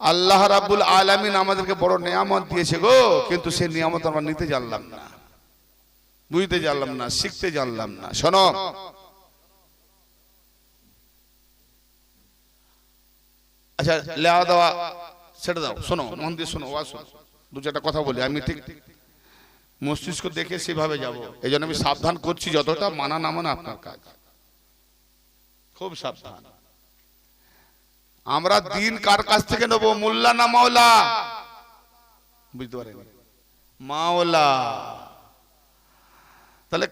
আল্লাহ রাব্বুল আলামিন আমাদেরকে বড় নিয়ামত দিয়েছে গো, কিন্তু সেই নিয়ামত আমরা নিতে জানলাম না, বুঝতে জানলাম না, শিখতে জানলাম না। শোনো, আচ্ছা লেওয়া দেওয়া ছেড়ে দাও, শোনো মন দিয়ে শোনো, ওয়াজ শোনো, দু চারটা কথা বলি। আমি ঠিক মস্তিষ্ক দেখে সেভাবে যাব, এই জন্য আমি সাবধান করছি, যতটা মানা না মানা আপনার কাজ, খুব সাবধান। আমরা দিন কার কাছ থেকে নেবো, মোল্লা না মাওলা? বুঝতে পারেন, মাওলা। তাহলে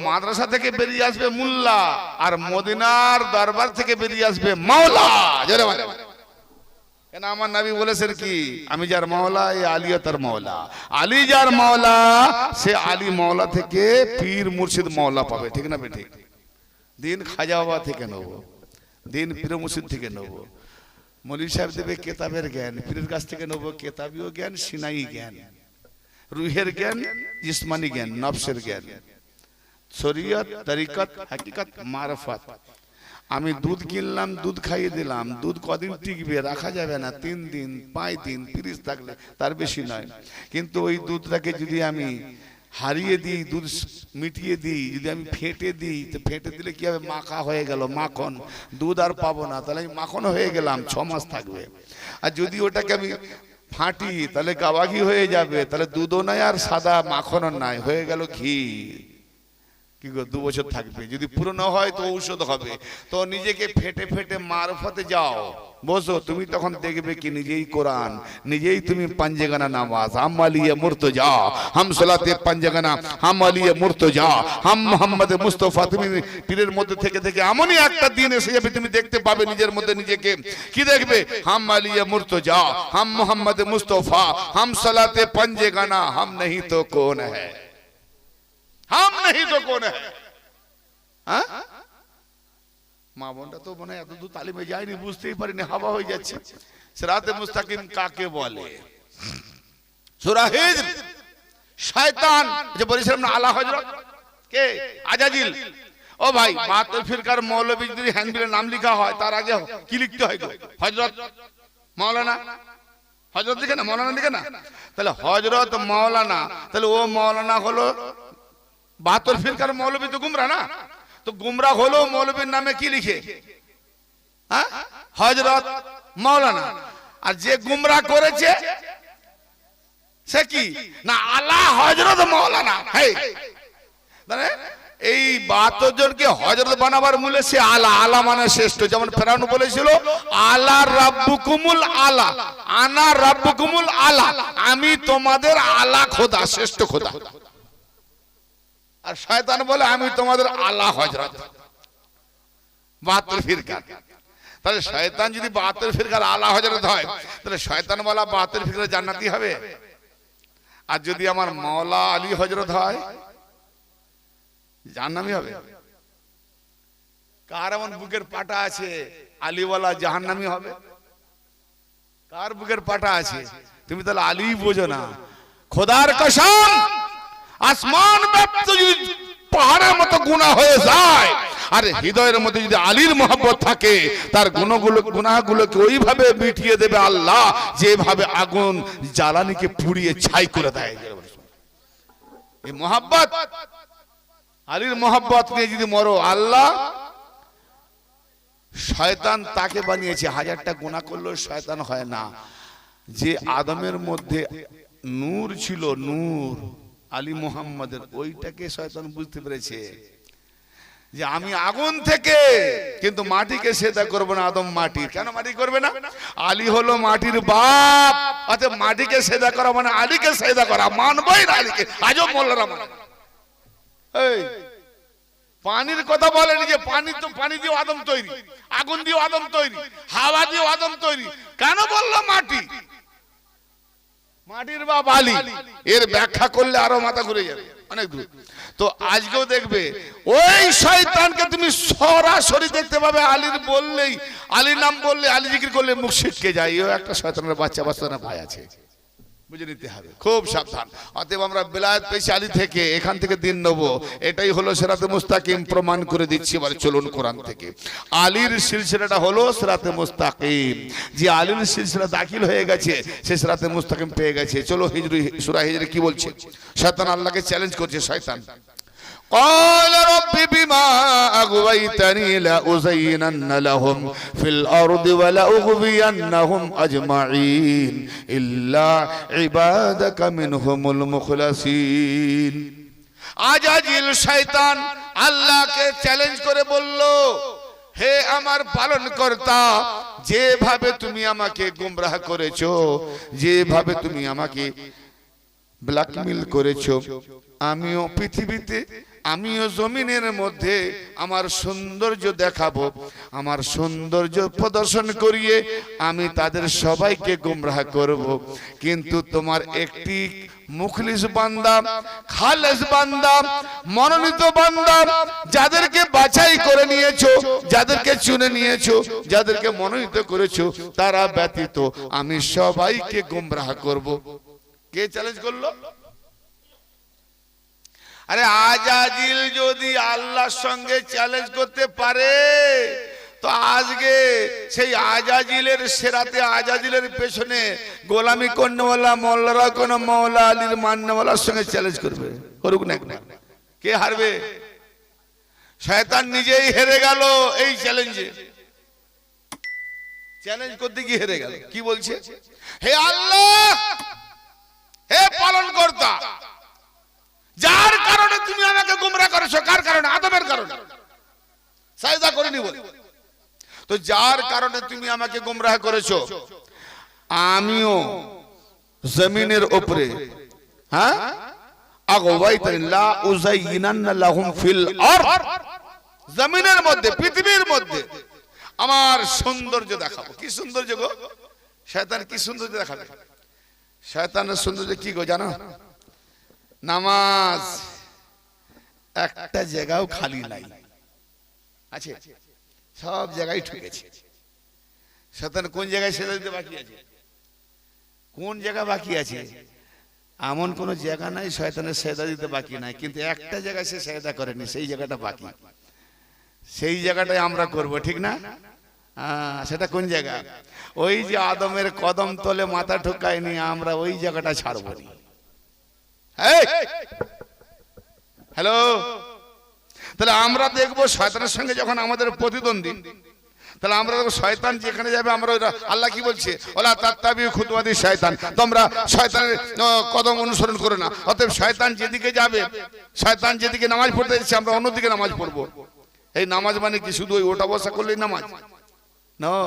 মাদ্রাসা থেকে বেরিয়ে আসবে মোল্লা, আর মদিনার দরবার থেকে বেরিয়ে আসবে মাওলা। জোরে বলেন। কেন আমার নবী বলেছেন কি, আমি যার মাওলা এই আলীও তার মাওলা, আলী যার মাওলা সে আলী মাওলা থেকে পীর মুর্শিদ মাওলা পাবে, ঠিক না বেঠিক? দিন খাজা বাবা থেকে নেবো, দিন পীর মুর্শিদ থেকে নেবো, মৌলভী সাহেব দেবে কেতাবের জ্ঞান, পীরের কাছ থেকে নেবো কেতাবীয় জ্ঞান, সিনাই জ্ঞান, রুহের জ্ঞান, জিসমানি জ্ঞান, নফসের জ্ঞান, শরীয়ত, তরিকত, হাকিকত, মারফত। আমি দুধ কিনলাম, দুধ খাইয়ে দিলাম, দুধ কদিন টিকবে, রাখা যাবে না, 3 দিন 5 দিন 30 থাকলে, তার বেশি নয়। কিন্তু ওই দুধটাকে যদি আমি হারিয়ে দিই, দুধ মিটিয়ে দিই, যদি আমি ফেটে দিই, তো ফেটে দিলে কি হবে, মাখা হয়ে গেল, মাখন, দুধ আর পাবো না, তাহলে আমি মাখন হয়ে গেলাম, 6 মাস থাকবে। আর যদি ওটাকে আমি ফাটি তাহলে গাওয়া ঘি হয়ে যাবে, তাহলে দুধও নাই আর সাদা মাখনও নাই, হয়ে গেল ঘি। কি গো, 2 বছর থাকবে। যদি পুরনো হয় তো ঔষধ হবে। তো নিজেকে ফেটে ফেটে মারফতে যাও, বসো, তুমি তখন দেখবে কি নিজেই কোরআন, নিজেই তুমি পাঞ্জেগানা নামাজ, হাম আলিয়ে মুর্তজা, হাম সালাতে পাঞ্জেগানা, হাম আলিয়ে মুর্তজা, হাম মোহাম্মদ মুস্তাফা। তুমি পীরের মধ্যে থেকে থেকে এমনই একটা দিন এসে যাবে, তুমি দেখতে পাবে নিজের মধ্যে নিজেকে, কি দেখবে, হাম আলিয়ে মুর্তজা, হাম মোহাম্মদ মুস্তাফা, হাম সালাতে পাঞ্জেগানা, হাম नहीं तो कौन है, हम नहीं तो कौन है। মা বোনটা তো মনে হয় এত দূর তালিমে যায়নি, বুঝতেই পারিনি, হাওয়া হয়ে যাচ্ছে। সিরাতে মুস্তাকিম কাকে বলে? সূরা হিজর। শয়তান যে বলেছিলাম না, আলা হযরত কে, আজাজিল। ও ভাই, বাতিল ফিরকার মৌলবী যদি হ্যান্ডবিলে নাম লেখা হয়, তার আগে কি লিখতে হয় গো? হযরত, মাওলানা। হযরত লিখে না, মাওলানা লিখে না। তাহলে হযরত মাওলানা, তাহলে ও মাওলানা হলো বাতিল ফিরকার মৌলবী, তো গুমরা না? তো গুমরা হলো মৌলবীর নামে কি লিখে, হ্যাঁ, হযরত মাওলানা। আর যে গুমরা করেছে সে কি না, আলা হযরত মাওলানা। মানে এই 72 জনকে হযরত বানাবার মূলে সে আলা, আলা মানে শ্রেষ্ঠ। যেমন ফেরাউন বলেছিল, আলা রাব্বুকুমুল আলা, আনা রাব্বুকুমুল আলা, আমি তোমাদের আলা খোদা, শ্রেষ্ঠ খোদা। আর শয়তান বলে, আমি তোমাদের আলা হযরত। বাতিল ফিরকা। তাহলে শয়তান যদি বাতিল ফিরকার আলা হযরত হয়, তাহলে শয়তান বলা বাতিল ফিরকার জান্নাতি হবে। আর যদি আমার মাওলা আলী হযরত হয়, জাহান্নামী হবে। কার এমন বুকের পাটা আছে আলীওয়ালা জাহান্নামী হবে? কার বুকের পাটা আছে? তুমি তাহলে আলী বোঝো না। খোদার কসম, আসমান ব্যপ্ত যদি পাহাড়ের মতো গুনাহ হয়ে যায়, আর হৃদয়ের মধ্যে যদি আলীর মহব্বত থাকে, তার গুনাহগুলোকে ওইভাবে মিটিয়ে দেবে আল্লাহ, যেভাবে আগুন জ্বালানিকে পুড়িয়ে ছাই করে দেয়। এই মহব্বত, আলীর মহব্বত নিয়ে যদি মরো, আল্লাহ শয়তান তাকে বানিয়েছে, 1000টা গুনাহ করলেও শয়তান হয় না। যে আদমের মধ্যে নূর ছিল, নূর আলী মুহাম্মাদের, ওইটাকে শয়তান বুঝতে পেরেছে যে আমি আগুন থেকে, কিন্তু মাটিকে সেদা করব না। আদম মাটির, কেন মাটি করবে না? আলী হলো মাটির বাপ, অতএব মাটিকে সেদা করা মানে আলীকে সেদা করা, মানবই না আলীকে। আজও মোল্লারা মানে, এই পানির কথা বলেনি যে পানি, তো পানি দিয়ে আদম তৈরি, আগুন দিয়ে আদম তৈরি, হাওয়া দিয়ে আদম তৈরি, কেন বললো মাটি? মাটির বাপ আলী। এর ব্যাখ্যা করলে আরো মাথা ঘুরে যাবে অনেক দূর। তো আজকেও দেখবে ওই শয়তানকে তুমি সরাসরি দেখতে পাবে, আলীর বললেই, আলীর নাম বললে, আলী জিকির করলে মুখ ছিটকে যায়। এও একটা শয়তানের বাচ্চা ভাই আছে, বুঝে নিতে হবে, খুব সাবধান। অতএব আমরা বেলায়েত পেয়েছি আলী থেকে, এখান থেকে দিন নেবো, এটাই হলো সিরাতে মুস্তাকিম, প্রমাণ করে দিচ্ছি। এবার চলুন কোরআন থেকে। আলীর সিলসিলাটা হলো সিরাতে মুস্তাকিম। যে আলীর সিলসিলা দাখিল হয়ে গেছে সে সিরাতে মুস্তাকিম পেয়ে গেছে। চলো হিজরি, সূরা হিজরি কি বলছে? শয়তান আল্লাহকে চ্যালেঞ্জ করছে। শয়তান قال رب بما أغويتني لأزينن لهم في الأرض ولأغوينهم أجمعين إلا عبادك منهم المخلصين। আজাজিল শয়তান আল্লাহকে চ্যালেঞ্জ করে বলল, হে আমার পালনকর্তা, যেভাবে তুমি আমাকে গুমরাহ করেছো, যেভাবে তুমি আমাকে ব্ল্যাকমেল করেছো, আমিও পৃথিবীতে, আমিও জমিনের মধ্যে আমার সৌন্দর্য দেখাবো, আমার সৌন্দর্য প্রদর্শন করিয়ে আমি তাদের সবাইকে গুমরাহ করব। কিন্তু তোমার একটি মুখলিস বান্দা, খালেস বান্দা, মনোনীত বান্দা, যাদেরকে বাছাই করে নিয়েছো, যাদেরকে চুনে নিয়েছো, যাদেরকে মনোনীত করেছো, তারা ব্যতীত আমি সবাইকে গুমরাহ করব। কে চ্যালেঞ্জ করলো? আরে আজাজিল যদি আল্লাহর সঙ্গে চ্যালেঞ্জ করতে পারে তো আজকে সেই আজাজিলের সেরাতে, আজাজিলের পেছনে গোলামি করনেওয়ালা মোল্লারা কোন মৌলা আলীর মান্যওয়ালার সঙ্গে চ্যালেঞ্জ করবে, করুক না একবার। কে হারবে? শয়তান নিজেই হেরে গেল এই চ্যালেঞ্জে। চ্যালেঞ্জ করতে গিয়ে হেরে গেল। কি বলছে? হে আল্লাহ, হে পালনকর্তা, যার কারণে তুমি আমাকে গুমরাহ করেছো, কার কারণে? আদমের কারণে। সাজদা করিনি বলে তো যার কারণে তুমি আমাকে গুমরাহ করেছো, আমিও জমিনের উপরে, হ্যাঁ, আগওয়াইতানি লা উযায়িনান্না লাহুম ফিল আরদ, জমিনের মধ্যে, পৃথিবীর মধ্যে আমার সৌন্দর্য দেখাবো। কি সৌন্দর্য গো? শয়তান কি সৌন্দর্য দেখাবে? শয়তানের সৌন্দর্য কি গো জানো? নামাজ একটা জায়গাও খালি নাই, আছে সব জায়গায় ঠকেছে। শয়তান কোন জায়গায় সেজদা দিতে বাকি আছে? কোন জায়গা বাকি আছে? এমন কোন জায়গা নাই শয়তানের সেজদা দিতে বাকি নাই, কিন্তু একটা জায়গায় সে সেজদা করেনি, সেই জায়গাটা বাকি। সেই জায়গাটাই আমরা করব, ঠিক না? সেটা কোন জায়গা? ওই যে আদমের কদম তলে মাথা ঠুকায়নি, আমরা ওই জায়গাটা ছাড়বো না। হ্যালো, তাহলে আমরা দেখবো শয়তানের সঙ্গে যখন আমাদের প্রতিদ্বন্দ্বী, তাহলে আমরা দেখবো শয়তান যেখানে যাবে আমরা আল্লাহ কি বলছে? ওলা তাত্তাবিউ খুতুওয়াতি শয়তান, তোমরা শয়তানের কদম অনুসরণ করো না। অতএব শয়তান যেদিকে যাবে, শয়তান যেদিকে নামাজ পড়তে যাচ্ছে আমরা অন্যদিকে নামাজ পড়বো। এই নামাজ মানে কি শুধু ওই ওঠা বসা করলেই নামাজ? নো,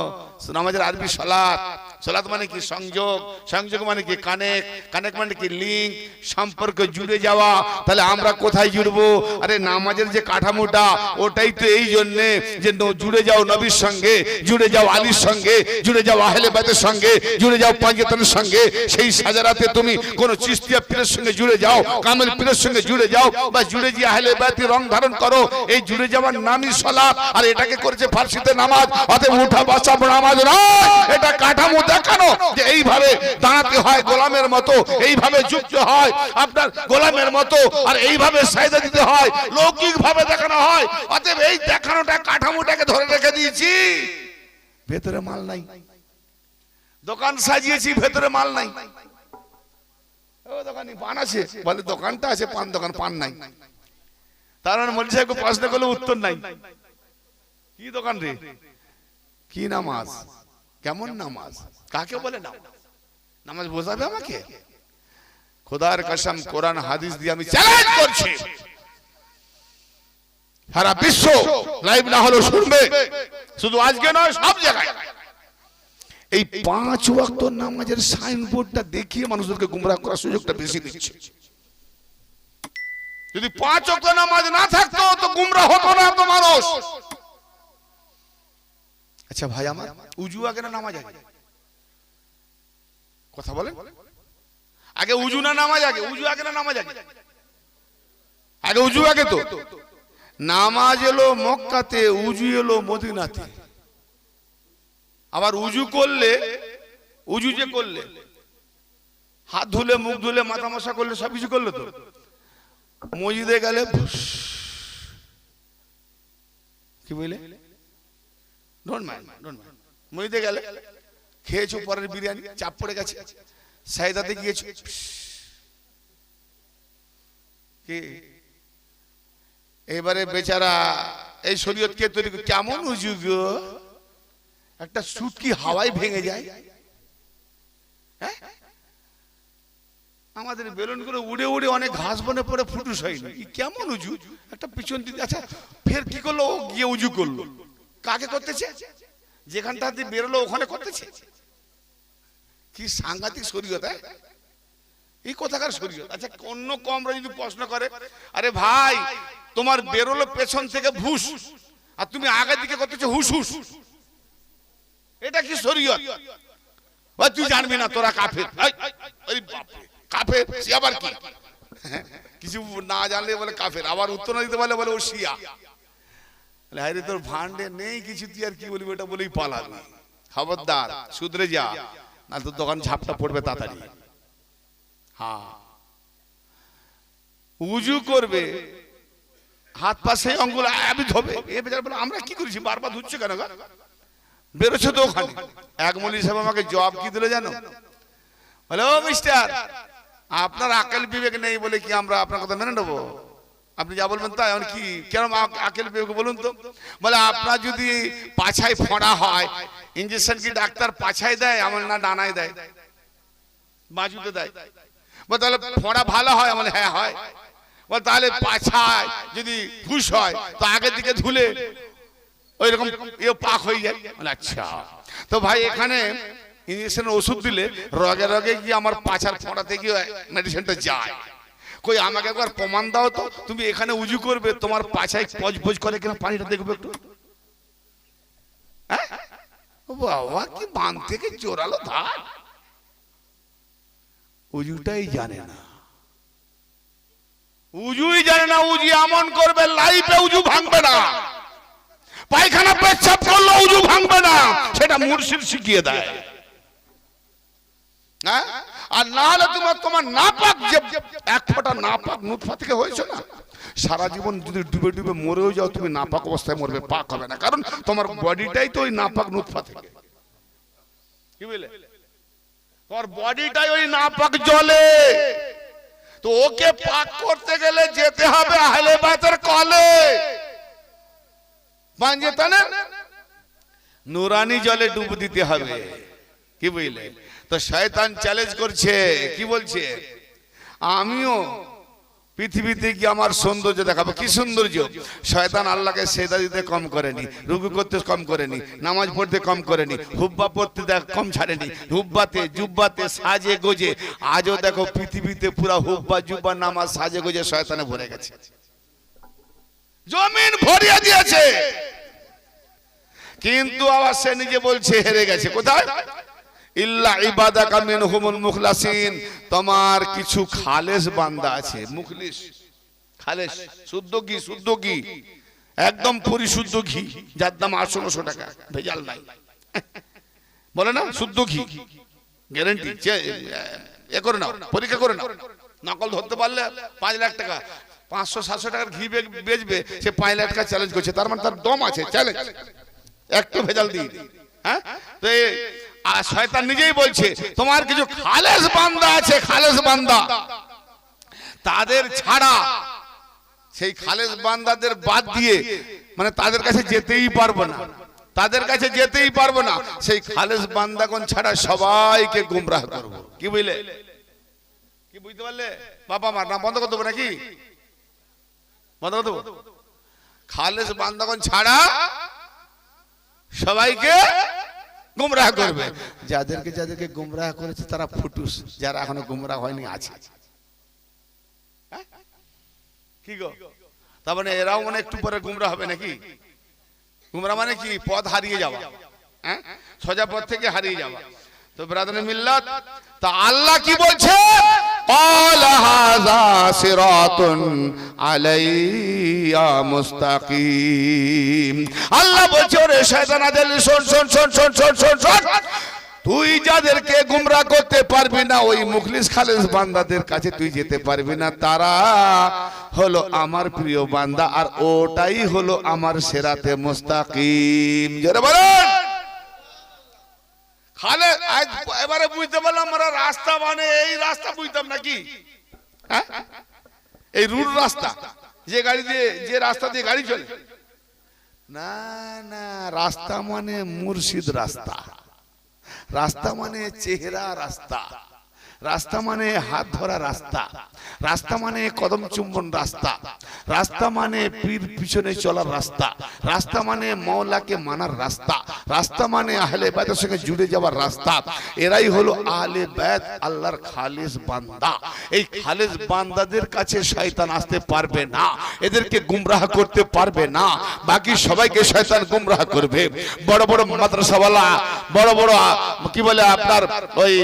নামাজের আরবি সালাত। সালাত মানে কি? সংযোগ। সংযোগ মানে কি? কানেক্ট। কানেক্ট মানে কি? লিঙ্ক, সম্পর্ক, জুড়ে যাওয়া। তাহলে আমরা কোথায় জুড়বো? আরে নামাজের যে কাঠামোটা, ওটাই তো এই জন্যে যে জুড়ে যাও নবীর সঙ্গে, জুড়ে যাও আলীর সঙ্গে, জুড়ে যাও আহলে বাইতের সঙ্গে, জুড়ে যাও পাঞ্জাতনের সঙ্গে। সেই সাজারাতে তুমি কোন চিশতিয়া পীরের সঙ্গে জুড়ে যাও, কামেল পীরের সঙ্গে জুড়ে যাও, বা জুড়ে গিয়ে আহলে বাইতের রং ধারণ করো। এই জুড়ে যাওয়ার নামই সালাত, আর এটাকে করেছে ফার্সিতে নামাজ। অতএব উঠা বসা নামাজ নয়, এটা কাঠামো দেখানো যে এইভাবে দাঁড়াতে হয় গোলামের মতো, এইভাবে যুক্ত হয় আপনার গোলামের মতো, আর এইভাবে সাজদা দিতে হয়, লৌকিক ভাবে দেখানো হয়। অতএব এই দেখানোটা, কাঠামোটাকে ধরে রেখে দিয়েছি, ভেতরে মাল নাই। দোকান সাজিয়েছি, ভেতরে মাল নাই। ও দোকানি পান আছে, বলে দোকানটা আছে পান দোকান, পান নাই। তার মানে মল্লি সাহেবকে প্রশ্ন করলে উত্তর নাই। কি দোকান রে? কি নামাজ? কেমন নামাজ? কাকে বলে নামাজ? নামাজ বোঝাবে আমাকে? খোদার কসম, কোরআন হাদিস দিয়ে আমি চ্যালেঞ্জ করছি, সারা বিশ্ব লাইভ না হলো শুনবে, শুধু আজকে নয়, সব জায়গায় এই 5 ওয়াক্ত নামাজের সাইনবোর্ডটা দেখিয়ে মানুষদেরকে গুমরাহ করার সুযোগটা বেশি দিচ্ছে। যদি 5 ওয়াক্ত নামাজ না থাকতো তো গুমরাহ হতো না তো মানুষ। আচ্ছা ভাই আমার, উজু আগে না নামাজ আগে? কথা বলেন, আগে উজু না নামাজ আগে? উজু আগে না নামাজ আগে? আগে উজু আগে তো। নামাজ এলো মক্কাতে, উজু এলো মদিনাতে। আবার উজু করলে, উজু যে করলে হাত ধুলে, মুখ ধুলে, মাথা মশা করলে, সবকিছু করলো তো। মসজিদে গেলে কি বলে, ডোন্ট মাইন্ড। মসজিদে গেলে খেয়েছো পরের বিরিয়ানি, চাপ পড়ে গেছে, সাইদাতে গিয়েছো কি, এবারে বেচারা এই শরীয়তকে তৈরি কেমন উজু গো, একটা সুট কি হাওয়ায় ভেঙে যায়। হ্যাঁ, আমাদের বেলুন গুলো উড়ে উড়ে অনেক ঘাস বনে পড়ে ফুটুস হয়নি, কেমন উজু, একটা পিছন দিকে। আচ্ছা ফের কি করলো, ও গিয়ে উজু করলো, কাকে করতেছে, যেখানটা দিয়ে বেরোলো ওখানে করতেছে। কি সাংঘাতিক শরীয়ত, এই কথাকার শরীয়ত। আচ্ছা অন্য কমরা যদি প্রশ্ন করে, আরে ভাই তোমার বেরোলো পেছন থেকে ভুস, আর তুমি আগের দিকে করতেছো হুস হুস, এটা কি শরীয়ত? তুই জানবি না, তোরা কাফের। কাফের সে আবার কি, কিছু না জানলে বলে কাফের, আবার উত্তর না দিতে পারলে বলে ও শিয়া। আরে তোর ভান্ডে নেই কিছু, তুই আর কি বলবি, ওটা বলেই পালাবি। খবরদার শুধরে যা, না তোর দোকান ঝাপটা পড়বে তাড়াতাড়ি। হ্যাঁ, উজু করবে, হাত পা সেই অঙ্গুল আবি ধোবে। এ বেচারা বলে আমরা কি করেছি, বারবার ধুচ্ছে কেন, বেরোচ্ছে তো ওখানে। এক মৌলভী সাহেব আমাকে জবাব কি দিল জানো, বলে ও মিস্টার, আপনার আকল বিবেক নেই বলে কি আমরা আপনার কথা মেনে নেবো? আপনি যা বলবেন তাই। এখন কি কেন আকল বিবেক বলুন তো? বলে আপনার যদি পাছায় ফোঁড়া হয়, ইঞ্জেকশন কি ডাক্তার পাছায় দেয়, আমার না ডানায় দেয়, বাজুতে দেয়? বলে তাহলে ফোঁড়া ভালো হয়? আমার হ্যাঁ হয়। বলে তাহলে পাছায় যদি ফুস হয় তো আগের দিকে ধুলে ওই রকম পাক হয়ে যায়। বলে আচ্ছা, তো ভাই এখানে ইঞ্জেকশনের ওষুধ দিলে রগে রগে গিয়ে আমার পাছার ফোঁড়াতে গিয়ে মেডিসিনটা যায়। কই আমাকে একবার প্রমাণ দাও তো, তুমি এখানে উজু করবে, তোমার পাছায় পজ করে কিনা পানিটা দেখবে একটু। হ্যাঁ বাবা, কি বান থেকে জোরালো ধার, উজুটাই জানে না, উজুই জানে না। উজু এমন করবে লাইফে উজু ভাঙবে না, পায়খানা পেচ্ছাপ করলে উজু ভাঙবে না, সেটা মুর্শিদ শিখিয়ে দেয়। হ্যাঁ, আর না হলে তোমার নাপাক, যে এক ফোঁটা নাপাক নুতফা থেকে হয়েছে না, সারা জীবন যদি ডুবে ডুবে মরেও যাও তুমি নাপাক অবস্থায় মরবে, পাক হবে না, কারণ তোমার বডিটাই তো ওই নাপাক নুতফা থেকে। কি বলে, তোমার বডিটাই ওই নাপাক জলে, তো ওকে পাক করতে গেলে যেতে হবে আহলে বাইতের কলে, পাঞ্জেতানে নুরানি জলে ডুব দিতে হবে। কি বুঝলে? তো শয়তান চ্যালেঞ্জ করছে, কি বলছে, আমিও পৃথিবীতে কি আমার সৌন্দর্য দেখাবো। কি সৌন্দর্য? শয়তান আল্লাহকে সেজদা দিতে কম করেনি, রুকু করতে কম করেনি, নামাজ পড়তে কম করেনি, হুব্বা পড়তে কম ছাড়েনি, হুব্বাতে জুব্বাতে সাজে গোজে। আজও দেখো পৃথিবীতে পুরা হুব্বা জুব্বা নামাজ সাজে গোজে শয়তানে ভরে গেছে, জমিন ভরিয়ে দিয়েছে। কিন্তু আবার সে নিজে বলছে হেরে গেছে। কোথায়? ইল্লা ইবাদাকা মিনহুমুল মুখলাসিন, তোমার কিছু খালেস বান্দা আছে। মুখলিস, খালেস, শুদ্ধ ঘি, শুদ্ধ ঘি, একদম পরিশুদ্ধ ঘি, যার দাম 800-900 টাকা, ভেজাল নাই। বলে না শুদ্ধ ঘি, গ্যারান্টি। এ করে নাও, পরীক্ষা করে নাও, নকল ধরতে পারলে 5 লাখ টাকা, 500-700 টাকার ঘি বেচবে, সে 5 লাখ টাকা চ্যালেঞ্জ করছে, তার মানে তার দম আছে, চ্যালেঞ্জ, একটু ভেজাল দিই। হ্যাঁ, তো আর শয়তান নিজেই বলছে তোমার কিছু খালেস বান্দা আছে, খালেস বান্দা, তাদের ছাড়া, সেই খালেস বান্দাদের বাদ দিয়ে, মানে তাদের কাছে যেতেই পারবো না, তাদের কাছে যেতেই পারবো না, সেই খালেস বান্দাগণ ছাড়া সবাইকে গুমরাহ করবো। কি বুঝলে? কি বুঝতে পারলে? বাবা মা না বন্ধ করে দেবো নাকি? বন্ধ করে দেবো? খালেস বান্দাগণ ছাড়া সবাইকে গুমরাহ করবে। যাদেরকে যাদেরকে গুমরাহ করেছে তারা ফুটুস, যারা এখনো গুমরাহ হয়নি আছে। কি গো, তার মানে এরাও মানে একটু পরে গুমরাহ হবে নাকি? গুমরাহ মানে কি? পথ হারিয়ে যাওয়া, হ্যাঁ, সোজা পথ থেকে হারিয়ে যাওয়া। তো ব্রাদারে মিল্লাত, তা আল্লাহ কি বলছে? ক্বালা হাযা সিরাতুন আলাইয়া মুস্তাকিম। আল্লাহ বলছে ওরে শয়তানাদের, শোন শোন শোন শোন শোন শোন শোন, তুই যাদেরকে গুমরা করতে পারবি না, ওই মুখলিস খালেস বান্দাদের কাছে তুই যেতে পারবি না। তারা হলো আমার প্রিয় বান্দা, আর ওটাই হলো আমার সিরাতে মুস্তাকিম। জোরে বলেন। খালে এবারে বুঝতে পারলাম আমরা রাস্তা মানে এই রাস্তা বুঝতাম নাকি, হ্যাঁ এই রুট রাস্তা, যে গাড়ি দিয়ে যে রাস্তা দিয়ে গাড়ি চলে। না না, রাস্তা মানে মুর্শিদ রাস্তা, রাস্তা মানে চেহারা রাস্তা, রাস্তা মানে হাত ধরা রাস্তা, রাস্তা মানে কদম চুম্বন রাস্তা, রাস্তা মানে পীর পিছনে চলার রাস্তা, রাস্তা মানে মওলাকে মানার রাস্তা, রাস্তা মানে আহলে বাইতের সঙ্গে জুড়ে যাওয়ার রাস্তা। এরাই হলো আহলে বাইত, আল্লাহর খালিস বান্দা। এই খালিস বান্দাদের কাছে শয়তান আসতে পারবে না, এদেরকে গুমরাহ করতে পারবে না। বাকি সবাইকে শয়তান গুমরাহ করবে। বড় বড় মাদ্রাসাওয়ালা, বড় বড় কি বলে আপনার ওই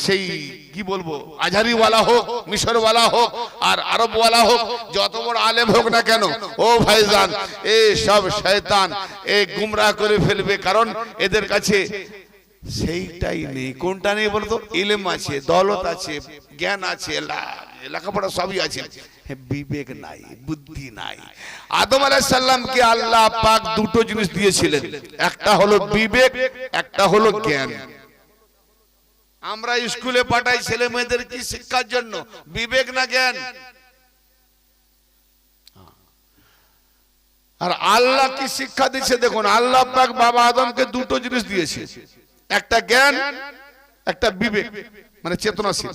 সেই কি বলবো আজহারিওয়ালা হোক, মিশরওয়ালা হোক, আর আরবওয়ালা হোক, যত বড় আলেম হোক না কেন, ও ভাইজান এই সব শয়তান এই গুমরাহ করে ফেলবে। কারণ এদের কাছে সেইটাই নেই। কোনটা নেই বলতো? ইলম আছে, দৌলত আছে, জ্ঞান আছে, লেখাপড়া সবই আছে, বিবেক নাই, বুদ্ধি নাই। আদম আলাইহিস সালামকে আল্লাহ পাক দুটো জিনিস দিয়েছিলেন, একটা হলো বিবেক, একটা হলো জ্ঞান। আমরা স্কুলে পাঠাই ছেলে মেয়েদের কি শিক্ষার জন্য? বিবেক না জ্ঞান? আর আল্লাহ কি শিক্ষা দিচ্ছে দেখুন। আল্লাহ পাক বাবা আদমকে দুটো জিনিস দিয়েছে, একটা জ্ঞান, একটা বিবেক, মানে চেতনাশীল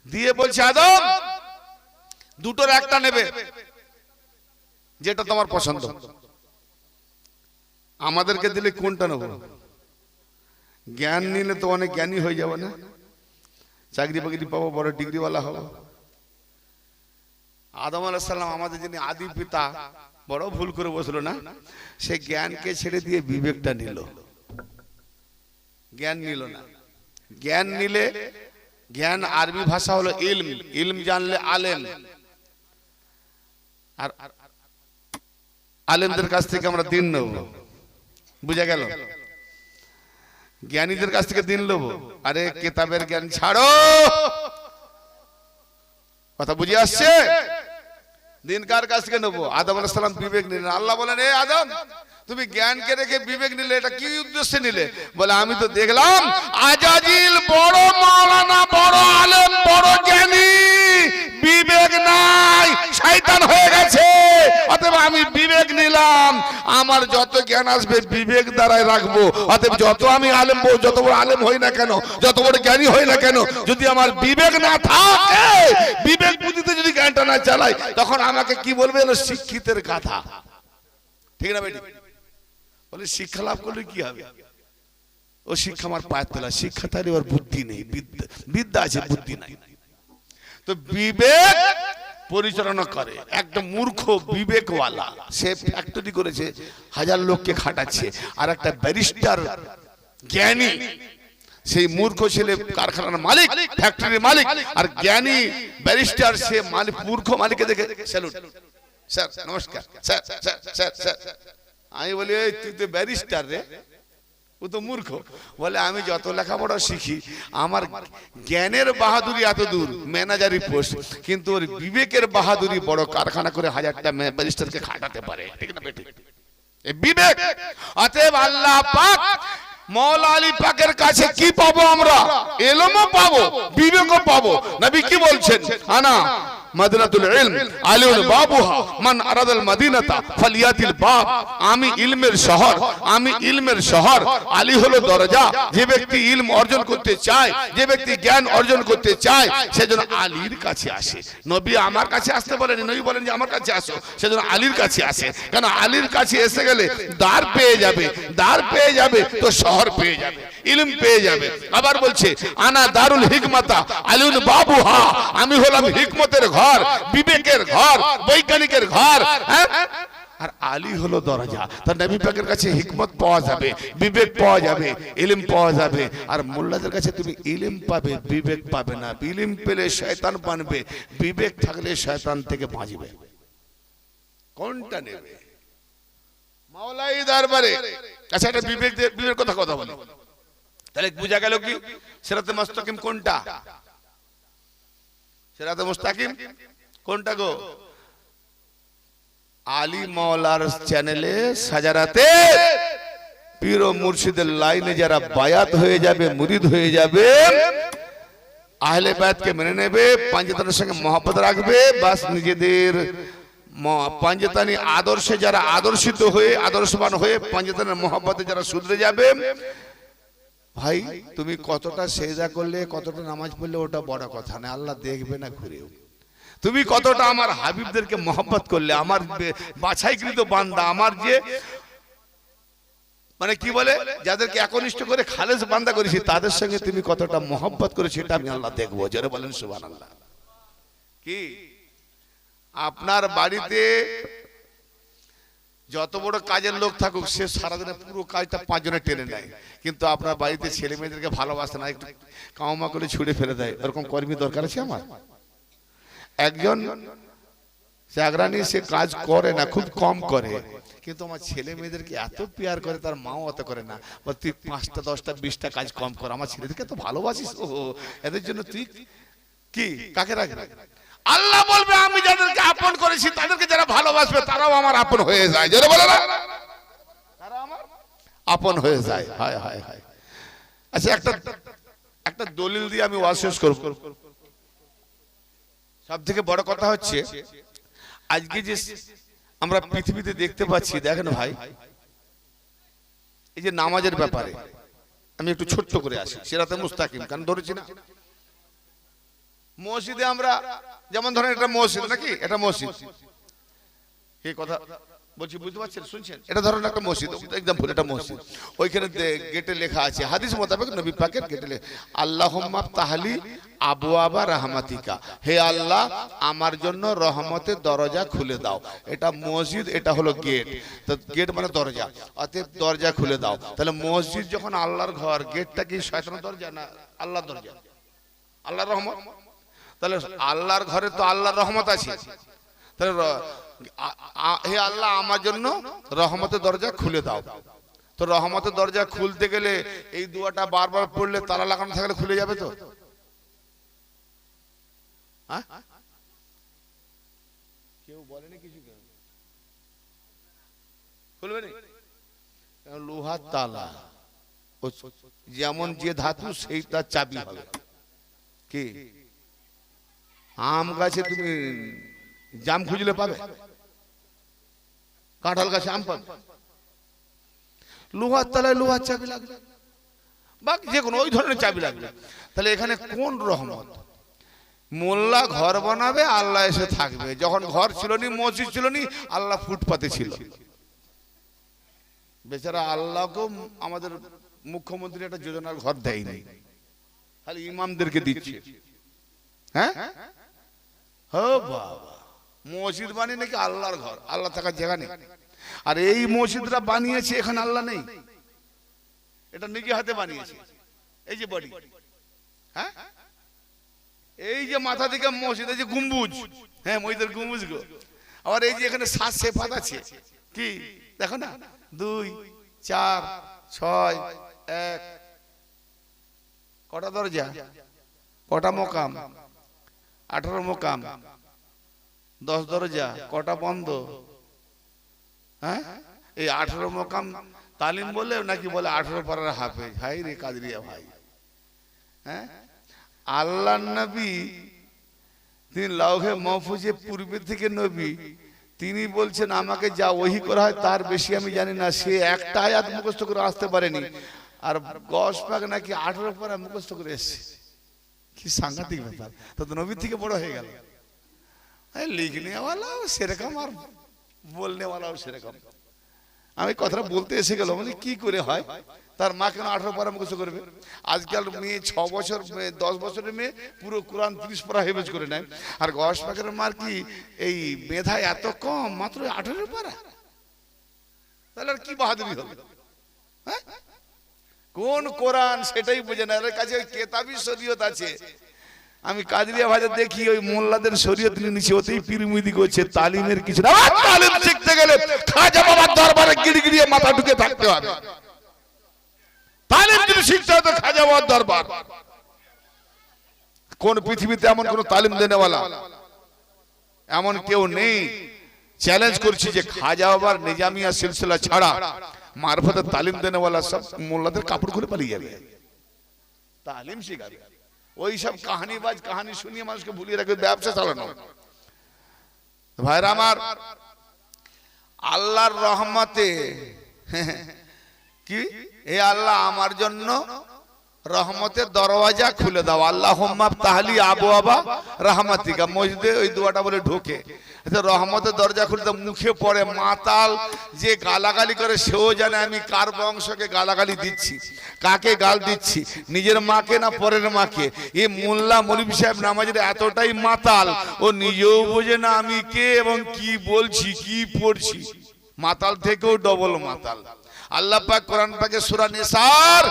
দিয়ে বলছে আদম দুটোর একটা নেবে, যেটা তোমার পছন্দ। আমাদেরকে দিলে কোনটা নেব? জ্ঞান নিলে তো অনেক জ্ঞানী হয়ে যাবে না, চাকরি বাকরি পাবো, বড় ডিগ্রিওয়ালা হবো। আদম আলাইহিস সালাম আমাদের যিনি আদি পিতা, বড় ভুল করে বসলো না, সে জ্ঞানকে ছেড়ে দিয়ে বিবেকটা নিল, জ্ঞান নিল না। জ্ঞান নিলে, জ্ঞান আরবি ভাষা হলো ইলম, ইলম জানলে আলেম, আর আলেমদের কাছ থেকে আমরা দিন নেব, বুঝা গেল? জ্ঞানীদের কাছ থেকে দিন নেব। আরে কিতাবের জ্ঞান ছাড়ো, কথা বুঝে আসছে? দিন কার কাছ থেকে নেবো? আদম আলাইহিস সালাম বিবেক নিলেন। আল্লাহ বলেন, এ আদম তুমি জ্ঞানকে রেখে বিবেক নিলে, এটা কি উদ্দেশ্যে নিলে? বলে আমি তো দেখলাম আজাজিল বড় মাওলানা, বড় আলেম, বড় জ্ঞানী, বিবেক নাই, শয়তান হয়ে গেছে, অতএব আমি বিবেক নিলাম। আমার যত জ্ঞান আসবে বিবেক দ্বারাই রাখবো। অতএব যত আমি আলেম, যত বড় আলেম হই না কেন, যত বড় জ্ঞানী হই না কেন, যদি আমার বিবেক না থাকে, বিবেক বুদ্ধিতে যদি জ্ঞানটা না চালাই, তখন আমাকে কি বলবে? শিক্ষিতের গাধা। ঠিক না বেটি? বলে শিক্ষা লাভ করলে কি হবে? ও শিক্ষা আমার পায়ের তলা, শিক্ষা তাহলে ওর বুদ্ধি নেই, বিদ্যা আছে, বুদ্ধি নাই। তো বিবেক পরিচালনা করে একটা মূর্খ বিবেকওয়ালা, সে ফ্যাক্টরি করেছে, হাজার লোককে খাটাচ্ছে। আর একটা ব্যারিস্টার জ্ঞানী, সেই মূর্খ ছেলে কারখানার মালিক, ফ্যাক্টরির মালিক, আর জ্ঞানী ব্যারিস্টার সে মালিক, মূর্খ মালিককে দেখে স্যালুট, স্যার নমস্কার, স্যার স্যার স্যার স্যার। আমি বলি, তুই তো ব্যারিস্টার রে, ও তো মূর্খ। বলে আমি যত লেখাপড়া শিখি, আমার জ্ঞানের বাহাদুরি এত দূর, ম্যানেজারি পোস্ট, কিন্তু ওর বিবেকের বাহাদুরি বড়, কারখানা করে হাজারটা ব্যারিস্টারকে খাটাতে পারে। ঠিক না বেটি? এই বিবেক। অতএব আল্লাহ পাক মওলা আলী পাকের কাছে কি পাবো আমরা? ইলমও পাবো, বিবেকও পাবো। নবী কি বলছেন? আনা মাদিনাতুল ইলম আলিউল বাবুহা মান আরাদাল মাদিনাতা ফালিয়াতিল বাব। আমি ইলমের শহর, আমি ইলমের শহর। আলী হলো দরজা। যে ব্যক্তি ইলম অর্জন করতে চায়, যে ব্যক্তি জ্ঞান অর্জন করতে চায়, সেজন্য আলীর কাছে আসে। নবী আমার কাছে আসতে বলেন, নবী বলেন যে আমার কাছে আসো, সেজন্য আলীর কাছে আসে। কেন? আলীর কাছে এসে গেলে দ্বার পেয়ে যাবে, দ্বার পেয়ে যাবে তো শহর পেয়ে যাবে, ইলম পেয়ে যাবে। আবার বলছে আনা দারুল হিকমাতা আলিউল বাবুহা, আমি হলাম হিকমতের ঘর, বিবেকের ঘর, বৈজ্ঞানিকের ঘর। আর আলী হলো দরজা। তার নবী পাকের কাছে হিকমত পাওয়া যাবে, বিবেক পাওয়া যাবে, ইলম পাওয়া যাবে। আর মোল্লাদের কাছে তুমি ইলম পাবে, বিবেক পাবে না। ইলম পেলে শয়তান বানবে, বিবেক থাকলে শয়তান থেকে বাঁচবে। কোনটা নেবে? মাওলাই দরবারে আচ্ছা, এটা বিবেক কথা বলি, তাহলে বোঝা গেল কি সিরাতে মুস্তাকিম কোনটা? সিরাতে মুস্তাকিম কোনটা গো? আলী মাওলার চ্যানেলে সাজারাতে পীর ও মুর্শিদের লাইনে যারা বায়াত হয়ে যাবে, মুরিদ হয়ে যাবে, আহলে বায়াতকে মেনে নেবে, পাঞ্জাতানের সঙ্গে মহব্বত রাখবে, বাস নিজেদের পাঞ্জাতানি আদর্শে যারা আদর্শিত হয়ে আদর্শবান হয়ে পাঞ্জাতানের মহব্বতে যারা শুধরে যাবে, ভাই তুমি কতটা সেজদা করলে, কতটা নামাজ পড়লে ওটা বড় কথা না, আল্লাহ দেখবে না ঘুরেও। তুমি কতটা আমার হাবিবদেরকে মহব্বত করলে, আমার বাছাইকৃত বান্দা, আমার যে মানে কি বলে যাদেরকে একনিষ্ঠ করে খালেস বান্দা করেছি, তাদের সঙ্গে তুমি কতটা মহব্বত করেছি, এটা আমি আল্লাহ দেখবো। জোরে বলেন সুবহানাল্লাহ। কি আপনার বাড়িতে যত বড় কাজের লোক থাকুক, সে সারাদিনে পুরো কাজটা 5 জনে টেনে নেয়, কিন্তু আপনার বাড়িতে ছেলে মেয়েদেরকে ভালোবাসে না, একটু কাউমা করে ছুড়ে ফেলে দেয়, এরকম কর্মী দরকার আছে আমার? একজন জাগরানি সে কাজ করে না, খুব কম করে, কিন্তু আমার ছেলে মেয়েদেরকে এত পেয়ার করে, তার মাও অত করে না, তুই 5টা 10টা 20টা কাজ কম কর, আমার ছেলেদেরকে তো ভালোবাসিস, ও এদের জন্য তুই কি কাকে রাখবে? আল্লাহ বলবে আমি যাদেরকে আপন করেছি তাদেরকে যারা ভালোবাসবে তারাও আমার আপন হয়ে যায়। যারা বলে না তারা আমার আপন হয়ে যায়। হায় হায় হায়। আচ্ছা, একটা দলিল দিয়ে আমি ওয়াজ শেষ করব। সব থেকে বড় কথা হচ্ছে আজকে যে আমরা পৃথিবীতে দেখতে পাচ্ছি, দেখেন ভাই, এই যে নামাজের ব্যাপারে আমি একটু ছোট্ট করে আসি। সিরাতে মুস্তাকিম কারণ ধরেছি না, মসজিদে আমরা যেমন ধরেন এটা মসজিদ নাকি, এটা মসজিদ, এই কথা বলছি বুঝতে পারছেন, শুনছেন? এটা ধরেন একটা মসজিদ, একদম ভুল, এটা মসজিদ। ওইখানে গেটে লেখা আছে, হাদিস মোতাবেক নবী পাকের গেটে আল্লাহুম্মা তাহলি আবওয়াবা রাহমাতিকা, হে আল্লাহ আমার জন্য রহমতের দরজা খুলে দাও। এটা মসজিদ, এটা হলো গেট। তো গেট মানে দরজা, অতএব দরজা খুলে দাও। তাহলে মসজিদ যখন আল্লাহর ঘর, গেটটা কি শয়তানের দরজা না আল্লাহর দরজা? আল্লাহর রহমত। তাহলে আল্লাহর ঘরে তো আল্লাহর রহমত আছে, তাহলে হে আল্লাহ আমার জন্য রহমতের দরজা খুলে দাও। তো রহমতের দরজা খুলতে গেলে এই দোয়াটা বারবার পড়লে, তালা লাগানো থাকলে খুলে যাবে তো? কেউ বলেনি কিছু, কেউ খুলবে না। লোহার তালা যেমন যে ধাতু সেই তার চাবি হবে। কি আম গাছে তুমি জাম খুঁজলে পাবে? কাঁঠাল গাছে আম পাবে? লোহার তালায় লোহার চাবি লাগবে, বা যে কোনো ওই ধরনের চাবি লাগবে। তাহলে এখানে কোন রহমত? মোল্লা ঘর বানাবে, আল্লাহ এসে থাকবে। যখন ঘর ছিল নি, মসজিদ ছিল নি, আল্লাহ ফুটপাতে ছিল। বেচারা আল্লাহকেও আমাদের মুখ্যমন্ত্রী একটা যোজনার ঘর দেয়নি, খালি ইমামদেরকে দিচ্ছে। হ্যাঁ বাবা, মসজিদ বানিয়ে নাকি আল্লাহর ঘর, আল্লাহ থাকার জায়গা নেই। আর এই মসজিদটা বানিয়েছে, এখানে আল্লাহ নেই, এটা নিজে হাতে বানিয়েছে। এই যে বডি, হ্যাঁ, এই যে মাথা থেকে মসজিদ, এই যে গম্বুজ, হ্যাঁ মসজিদের গম্বুজ গো। আবার এই যে এখানে 7 সেফাত আছে, কি দেখো না, 2 4 6 1, কটা দরজা, কটা মোকাম, 18 মোকাম, 10 দরজা, কটা বন্ধ? হ্যাঁ, এই 18 মোকাম তালিম বলে নাকি বলে 18 পারার হাফেজ। ভাই রে কাদরিয়া ভাই, হ্যাঁ, আল্লাহর নবী তিনি লাউহে মাহফুজে পূর্বে থেকে নবী, তিনি বলছেন আমাকে যা ওহী করা হয় তার বেশি আমি জানি না। সে একটা আয়াত মুখস্থ করে আসতে পারেনি, আর গস পাক নাকি 18 পারা মুখস্থ করে এসেছে। কি সাংঘাতিক ব্যাপার! তো নবীর থেকে বড় হয়ে গেল। লিখনে ওয়ালাও সেরকম আর বলনে ওয়ালাও সেরকম। আমি কথাটা বলতে এসে গেল, মানে কি করে হয়? তার মা কেন 18 পারা মুখস্থ করবে? আজকাল মেয়ে 6 বছর 10 বছরের মেয়ে পুরো কোরআন 30 পারা হেফজ করে নেয়, আর গস পাকের মার কি এই মেধা এত কম, মাত্র 18 পারা? তাহলে আর কি বাহাদুরি হবে? হ্যাঁ, কোন কোরআন সেটাই বোঝে না, এর কাছে কেতাবি শরীয়ত আছে। আমি কাজরিয়া ভাজা দেখি ওই মোল্লাদের শরীয়ত নিচে ওতেই পিরমিদি করছে, তালিমের কিছু না। তালিম শিখতে গেলে খাজা বাবার দরবারে গিড়গিড়িয়ে মাথা ঢুকে থাকতে হবে। তালিম যদি শিখতে হয় তো খাজা বাবার দরবার। কোন পৃথিবীতে এমন কোন তালিম দেনেওয়ালা এমন কেউ নেই। চ্যালেঞ্জ করছি যে খাজা বাবার নিজামিয়া সিলসিলা ছাড়া মারফতের তালিম দেনেওয়ালা সব মোল্লাদের কাপড় খুলে পালিয়ে যাবে, তালিম শিখাবে। ওই সব কাহানিবাজ কাহানি শুনিয়ে মানুষকে ভুলিয়ে রাখবে, ব্যবসা চালানো। ভাইরা আমার, আল্লাহর রহমতে কি এ আল্লাহ আমার জন্য রহমতের দরওয়াজা খুলে দাও। আল্লাহুম্মা তাহলি আবওয়াবা রাহমাতিকা। মসজিদে ওই দোয়াটা বলে ঢোকে, রহমতের দরজা খুলে দাও। মুখে পড়ে মাতাল যে গালাগালি করে সেও জানে আমি কার বংশকে গালাগালি দিচ্ছি, কাকে গাল দিচ্ছি, নিজের মাকে না পরের মাকে। এই মোল্লা মৌলভী সাহেব নামাজের এতটাই মাতাল ও নিজেও বোঝে না আমি কে এবং কি বলছি কি পড়ছি। মাতাল থেকেও ডবল মাতাল। আল্লাহ পাক কোরআন পাকে সূরা নিসার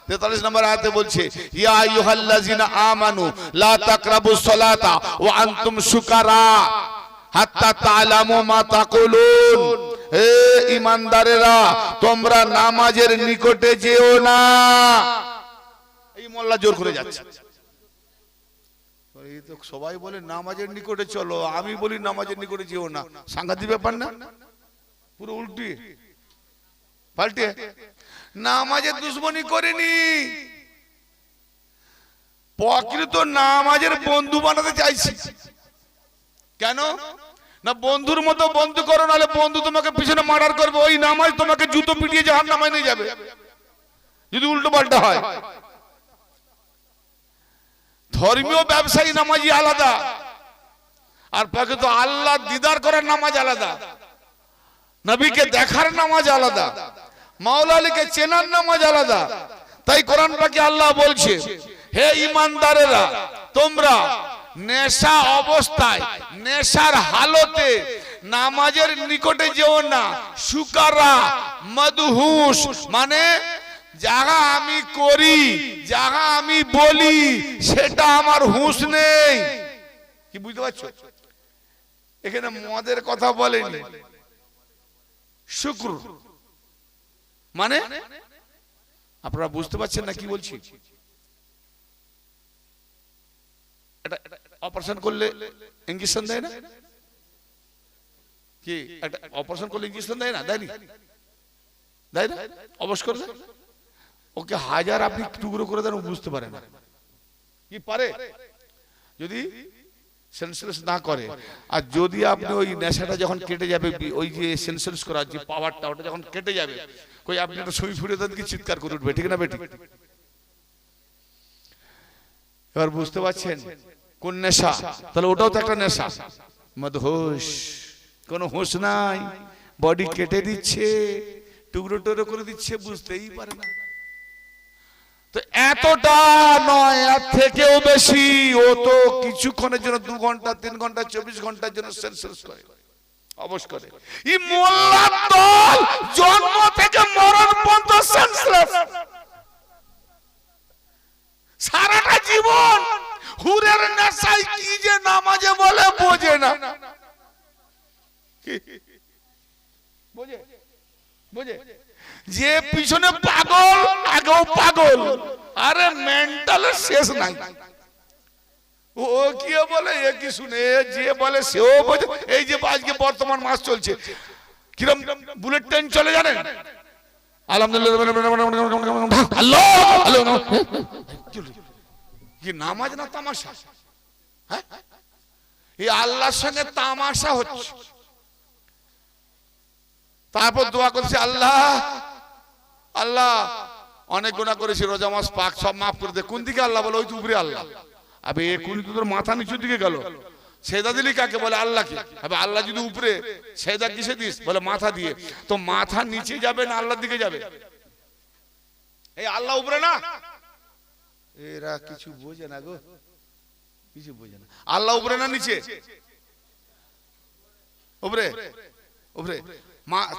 43 নম্বর আয়াতে বলছে, ইয়া আইয়ুহাল্লাযিনা আমানু লা তাকরাবুস সালাতা ওয়া আনতুম সুকারা হাত্তা তা'লামু মা তাকুলুন। হে ঈমানদারেরা, তোমরা নামাজের নিকটে যেও না। এই মোল্লা জোর করে যাচ্ছে। এই তো সবাই বলে নামাজের নিকটে চলো, আমি বলি নামাজের নিকটে যেও না। সাংঘাতিক ব্যাপার না? পুরো উল্টি পাল্টে। নামাজের দুশ্মনী করেনি, প্রকৃত নামাজের বন্ধু বানাতে চাইছি। কেন না, বন্ধুর মতো বন্ধু করো, নাহলে বন্ধু তোমাকে পিছনে মার্ডার করবে। ওই নামাজ তোমাকে জুতো পিটিয়ে জাহান্নামে নিয়ে যাবে যদি উল্টো পাল্টা হয়। ধর্মীয় ব্যবসায়ী নামাজি আলাদা, আর প্রকৃত আল্লাহ দিদার করার নামাজ আলাদা, নবীকে দেখার নামাজ আলাদা, মাওলা আলীকে চেনার নামাজ আলাদা। তাই কোরআন পাকে আল্লাহ বলছে, হে ঈমানদারেরা, তোমরা নেশা অবস্থায় নেশার হালতে নামাজের নিকটে যেও না। সুকারা মদহুশ মানে যাহা আমি করি, যাহা আমি বলি সেটা আমার হুঁশ নেই। কি বুঝতে পারছো? এখানে মদের কথা বলেনি, শুকর মানে আপনারা বুঝতে পারছেন না কি বলছি? এটা অপারেশন করলে ইনজেকশন দেয় না? কি একটা অপারেশন করলে ইনজেকশন দেয় না? দেয়নি? দেয় না? অবশ্য করে দেয়। ওকে হাজার আপনি টুকরো করে দেন, ও বুঝতে পারে না। কি পারে? যদি সেন্সলেস না করে। আর যদি আপনি ওই নেশাটা যখন কেটে যাবে, ওই যে সেন্সলেস করার যে পাওয়ারটা ওটা যখন কেটে যাবে, কই আপনি একটা সুই ফুড়ে দেন কি চিৎকার করে উঠবে, ঠিক না বেটি? এবার বুঝতে পারছেন কোন নেশা? তাহলে ওটাও তো একটা নেশা। মদহোশ, কোনো হোশ নাই, বডি কেটে দিচ্ছে, টুকরো টুকরো করে দিচ্ছে, বুঝতেই পারে না। তো এতটা নয়, এর থেকেও বেশি। ও তো কিছুক্ষণের জন্য 2 ঘন্টা 3 ঘন্টা 24 ঘন্টার জন্য সেন্সলেস করে, অবশ করে। এই মোল্লার দল জন্ম থেকে মরণ পর্যন্ত সেন্সলেস। সারাটা জীবন হুরের নেশায় কি যে নামাজে বলে বোঝে না। বোঝে? বোঝে? যে পিছনে পাগল, আগেও পাগল, আরে মেন্টালের শেষ নাই। ও কি বলে এ কি শুনে, যে বলে সেও বোঝে। এই যে আজকে বর্তমান মাস চলছে, কিরম বুলেট ট্রেন চলে জানেন? আলহামদুলিল্লাহ। কি নামাজ না তামাশা? হ্যাঁ, এই আল্লাহর সঙ্গে তামাশা হচ্ছে। তারপর দোয়া করছে, আল্লাহ আল্লাহ অনেক গুনাহ করেছি, রোজা মাস পাক সব মাফ করে দে। কোন দিকে আল্লাহ বলে? ওই তো উপরে আল্লাহ। আবে কোন তোর মাথা নিচুর দিকে গেল? সেজদা দিলি কাকে বলে? আল্লাহকে। আবে আল্লাহ যদি উপরে, সেজদা কিসে দিস? বলে মাথা দিয়ে। তো মাথা নিচে যাবে না আল্লাহর দিকে যাবে? এই আল্লাহ উপরে না? এরা কিছু বোঝে না গো, কিছু বোঝে না। আল্লাহ উপরে না নিচে? উপরে। উপরে।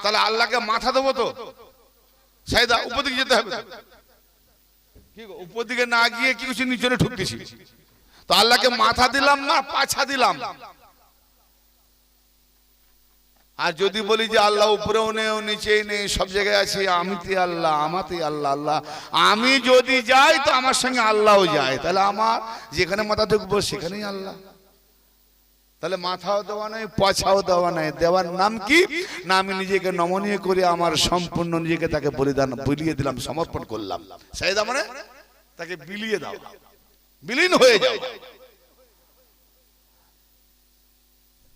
তাহলে আল্লাহকে মাথা দেবো তো সাইদা উপর দিকে যেতে হবে। কি উপর দিকে না গিয়ে কি কিছু নিচে ঠুকতেছি? তো আল্লাহকে মাথা দিলাম না পাছা দিলাম? আর যদি বলি যে আল্লাহ উপরেও নেই নিচেই নেই সব জায়গায় আছে, আমিতে আল্লাহ আমাতে আল্লাহ, আল্লাহ আমি যদি যাই তো আমার সঙ্গে আল্লাহও যায়, তাহলে আমার যেখানে মাথা ঢুকবো সেখানেই আল্লাহ। তাহলে মাথাও দেওয়া নাই পাছাও দেওয়া নাই, দেওয়ার নাম কি না আমি নিজেকে নমনীয় করে আমার সম্পূর্ণ নিজেকে তাকে বলিদান বিলিয়ে দিলাম, সমর্পণ করলাম। সাইদা মানে তাকে বিলিয়ে দাও, বিলীন হয়ে যাও।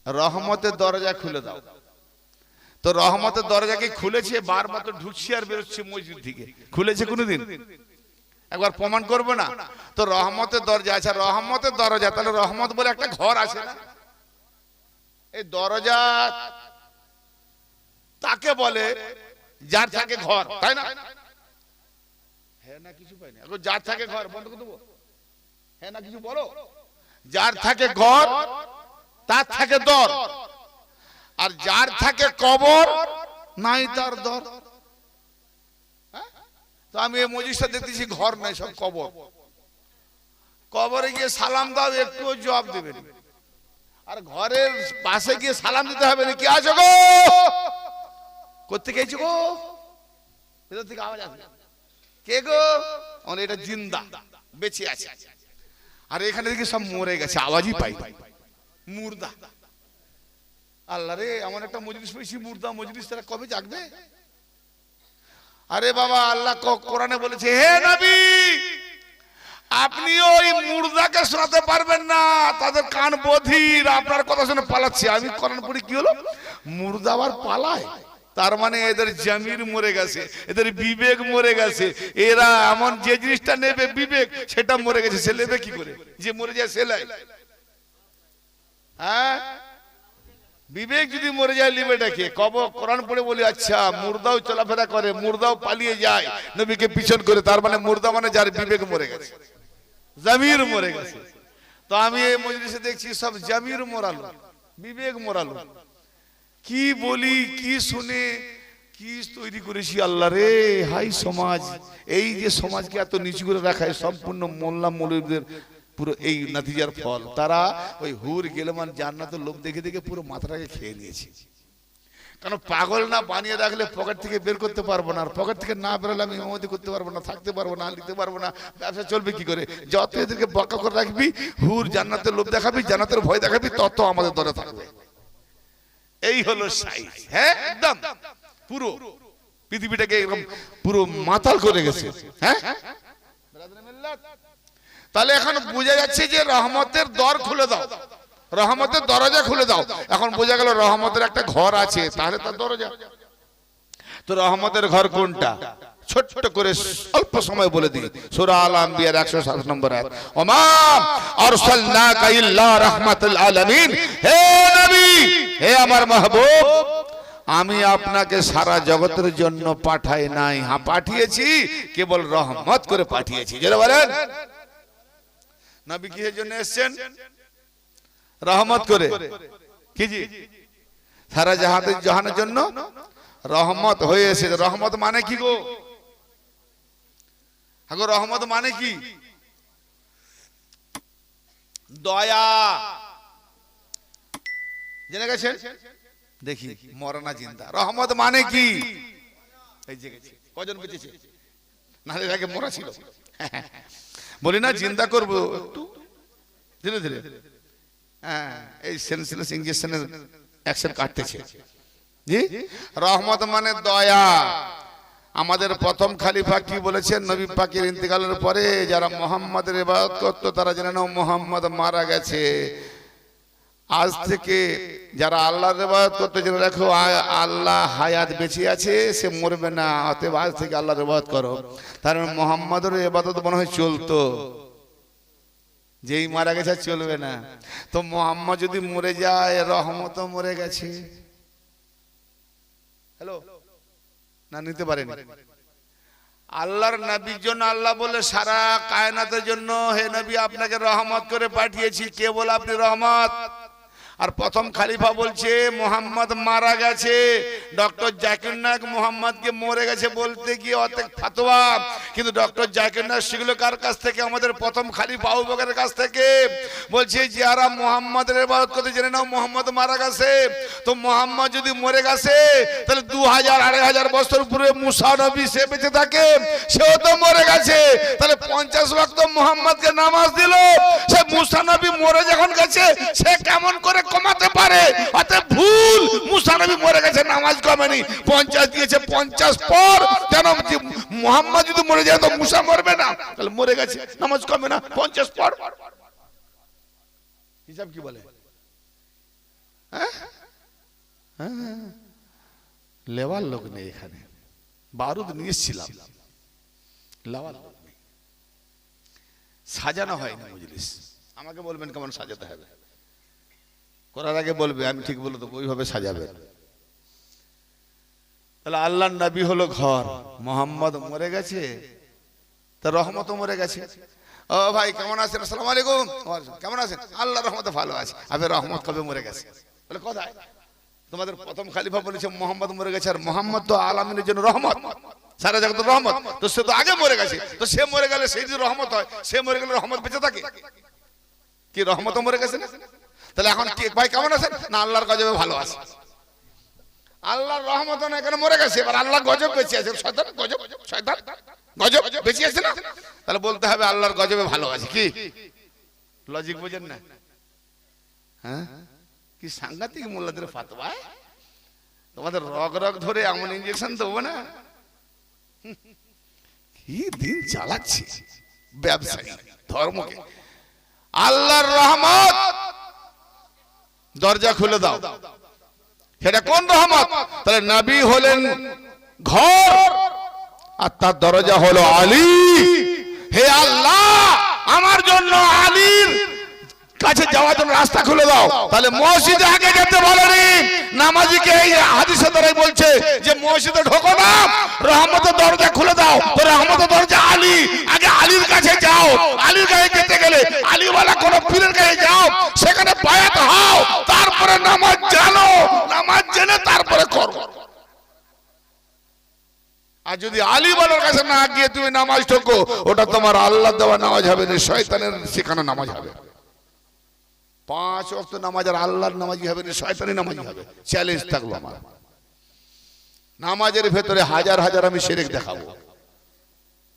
রহমতের দরজা খুলে দাও। তো রহমতের দরজা কি খুলেছে? বারবার তো ঢুকছি আর বেরোচ্ছে মসজিদ থেকে, খুলেছে কোনোদিন? একবার প্রমাণ করবো না? তো রহমতের দরজা আছে, রহমতের দরজা, তাহলে রহমত বলে একটা ঘর আছে না? এই দরজা তাকে বলে যার থাকে ঘর, তাই না? হ্যাঁ না কিছু পাইনি, এখন যার থাকে ঘর বন্ধ করে দেবো? হ্যাঁ না কিছু বলো? যার থাকে ঘর তার থাকে দর, আর যার থাকে কবর নাই তার দর। তো আমি এই মসজিদটা দেখতেছি ঘর নাই, সব কবর। কবরে গিয়ে সালাম দাও, একটু জবাব দেবেন, আর ঘরের পাশে গিয়ে সালাম দিতে হবে না। কি আছো গো? করতে গেছো গো? ভেতর থেকে আওয়াজ আসবে, কে গো? এটা জিন্দা বেঁচে আছে, আর এখানে দেখি সব মরে গেছে, আওয়াজই পাই, মুর্দা। আল্লাহ রে, এমন একটা মজলিস পেয়েছি মুর্দা মজলিস, তারা কবে জাগবে? আরে বাবা, আল্লাহ কোরআনে বলেছে, হে নবী আপনি ওই মুর্দাকে শোনাতে পারবেন না, তাদের কান বধির, আপনার কথা শুনে পালাচ্ছে। আমি কোরআন পড়ি, কি হলো? মুর্দা আবার পালায়, তার মানে এদের জমির মরে গেছে, এদের বিবেক মরে গেছে। এরা এমন যে জিনিসটা নেবে বিবেক, সেটা মরে গেছে, সে নেবে কি করে? যে মরে যায় সে লাই। হ্যাঁ, বিবেক যদি মরে যায় লিবেটাকে কব? কোরআন পড়ে বলি, আচ্ছা মুর্দাও চলাফেরা করে, মুর্দাও পালিয়ে যায় নবীকে পিছন করে, তার মানে মুর্দা মানে যার বিবেক মরে গেছে, জমির মরে গেছে। তো আমি এই মজলিসে দেখছি সব জমির মরালো, বিবেক মরালো। কি বলি, কি শুনে কি তৈরি করেছি আল্লাহ রে! হাই সমাজ, এই যে সমাজকে এত নিচু করে রাখায় সম্পূর্ণ মোল্লা মৌলবীদের পুরো এই নতিজার ফল। তারা ওই হুর গেলেমান জান্নাতের লোভ দেখে দেখে পুরো মাথাটাকে খেয়ে নিয়েছে। কারণ পাগল না বানিয়ে রাখলে পকেট থেকে বের করতে পারবো না, আর পকেট থেকে না বেরোলে আমি ইমামতি করতে পারবো না, থাকতে পারবো না, নিতে পারবো না, ব্যবসা চলবে কি করে? যত এদেরকে বকা করে রাখবি, হুর জান্নাতের লোভ দেখাবি, জান্নাতের ভয় দেখাবি, তত আমাদের দরে থাকবে। এই হলো সাইজ। হ্যাঁ, একদম পুরো পৃথিবীটাকে এরকম পুরো মাতাল করে গেছে। হ্যাঁ, তাহলে এখন বোঝা যাচ্ছে যে রহমতের দর খুলে দাও, রহমতের দরজা খুলে দাও। এখন বোঝা গেল রহমতের একটা ঘর আছে, তাহলে তার দরজা। তো রহমতের ঘর কোনটা? ছোট্ট করে অল্প সময় বলে দিই, সূরা আল আম্বিয়ার 107 নম্বর আয়াত, ওমা আরসালনাকা ইল্লা রাহমাতাল আলামিন। হে নবী, হে আমার মাহবুব, আমি আপনাকে সারা জগতের জন্য পাঠাই নাই, হ্যাঁ পাঠিয়েছি, কেবল রহমত করে পাঠিয়েছি। যারা বলেন নবী কিসের জন্য এসেছেন? রহমত করে। কি জি? সারা জাহানের জন্য রহমত হয়ে এসেছে। রহমত মানে কি গো? আগো রহমত মানে কি? দয়া। জেনে গেছেন? দেখি মরনা জিন্দা। রহমত মানে কি? এই যে কজন বেঁচেছে? নাহলে আগে মরা ছিল। বলি না জিন্দা করবো একটু ধীরে ধীরে। হ্যাঁ, এই সেন্সলেস ইনজেকশনের অ্যাকশন কাটতেছে। জি, রহমত মানে দয়া। আমাদের প্রথম খলিফা কি বলেছেন? নবী পাকের ইন্তেকালের পরে যারা মুহাম্মাদের ইবাদত করত তারা জেনে নাও মুহাম্মদ মারা গেছে। আজ থেকে যারা আল্লাহর ইবাদত করতে জেনে রাখো আল্লাহ হায়াত বেঁচে আছে, সে মরবে না, অতএব আজ থেকে আল্লাহর ইবাদত করো। তার মানে মুহাম্মাদের ইবাদত মনে হয় চলতো, যেই মারা গেছে চলবে না। তো মুহাম্মদ যদি মরে যায়, রহমতও মরে গেছে। হ্যালো, না নিতে পারেন? আল্লাহর নবীর জন্য আল্লাহ বলে সারা কায়নাতের জন্য, হে নবী আপনাকে রহমত করে পাঠিয়েছি, কে বলে আপনি রহমত? আর প্রথম খলিফা বলছে মোহাম্মদ মারা গেছে। ডক্টর জাকির নায়ক মোহাম্মদকে মরে গেছে বলতে গিয়ে অর্ধেক ফতোয়া, কিন্তু ডক্টর জাকির নায়ক শিখলো কার কাছ থেকে? আমাদের প্রথম খলিফা আবু বকরের কাছ থেকে। বলছে যারা মোহাম্মদের ইবাদত করতে জেনে নাও মোহাম্মদ মারা গেছে, তো মোহাম্মদ যদি মরে গেছে তাহলে 2000-2500 বছর পূর্বে মুসা নবী সে বেঁচে থাকে, সেও তো মরে গেছে, তাহলে 50 ওয়াক্ত মোহাম্মদকে নামাজ দিল, সে মুসা নবী মরে যখন গেছে সে কেমন করে কমাতে পারে? অতএব ভুল, মুসা নবী মরে গেছে নামাজ কমেনি, 50 দিয়েছে 50 পর, কেন মোহাম্মদ যদি মরে যায় তো মুসা মরবে না? তাহলে মরে গেছে নামাজ কমে না, 50 পর। হিসাব কি বলে? লেওয়ার লোক নেই এখানে, বারুদ নিয়ে এসেছিলাম, লেওয়ার লোক নেই, সাজানো হয়নি মজলিস। আমাকে বলবেন কেমন সাজাতে হবে, করার আগে বলবে, আমি ঠিক বলে দেবো, ওইভাবে সাজাবে। তাহলে আল্লাহর নবী হলো ঘর, মোহাম্মদ মরে গেছে, তার রহমত মরে গেছে। ও ভাই কেমন আছেন? আসসালামু আলাইকুম। কেমন আছেন? আল্লাহর রহমতে ভালো আছে। আবে রহমত কবে মরে গেছে? বলে কোথায়? তোমাদের প্রথম খলিফা বলেছে মোহাম্মদ মরে গেছে, আর মোহাম্মদ তো আলামিনের জন্য রহমত, সারা জগতের রহমত, তো সে তো আগে মরে গেছে, তো সে মরে গেলে সেই যে রহমত হয়, সে মরে গেলে রহমত বেঁচে থাকে কি? রহমত মরে গেছে না? তাহলে এখন কি ভাই কেমন আছেন? না আল্লাহর গজবে ভালো আছে। আল্লাহর রহমত না, এখানে মরে গেছে, এবার আল্লাহ গজব বেঁচে আছে। শয়তান গজব, শয়তান গজব বেঁচে আছে না? তাহলে বলতে হবে আল্লাহর গজবে ভালো আছে। কি লজিক বুঝেন না? হ্যাঁ, কি সাংঘাতিক মোল্লাদের ফাতোয়া। তোমাদের রগ রগ ধরে এমন ইনজেকশন দেবো না, কি দিন চালাচ্ছে ব্যবসায়ী ধর্মকে। আল্লাহর রহমত দরজা খুলে দাও, সেটা কোন রহমত? তাহলে নবী হলেন ঘর আর তার দরজা হলো আলী। হে আল্লাহ, আমার জন্য আলীর কাছে যাওয়ার জন্য রাস্তা খুলে দাও। তাহলে মসজিদে আগে যেতে বলেনি, নামাজিকে এই হাদিসের দ্বারাই বলছে যে মসজিদে ঢোকো না, রহমতের দরজা খুলে দাও। তো রহমতের দরজা আলী, আগে আলীর কাছে যাও। আলীর কাছে যেতে গেলে আলীওয়ালা কোন পীরের কাছে যাও, সেখানে বায়াত হও, তারপরে নামাজ জানো, নামাজ জেনে তারপরে করো। আর যদি আলীওয়ালার কাছে না গিয়ে তুমি নামাজ ঢোকো, ওটা তোমার আল্লাহ দেওয়া নামাজ হবে না, শয়তানের শেখানো নামাজ হবে। 5 ওয়াক্ত নামাজ আর আল্লাহর নামাজই হবে না, শয়তানি নামাজই হবে। চ্যালেঞ্জ থাকলো আমার। নামাজের ভেতরে হাজার হাজার আমি শিরক দেখাবো।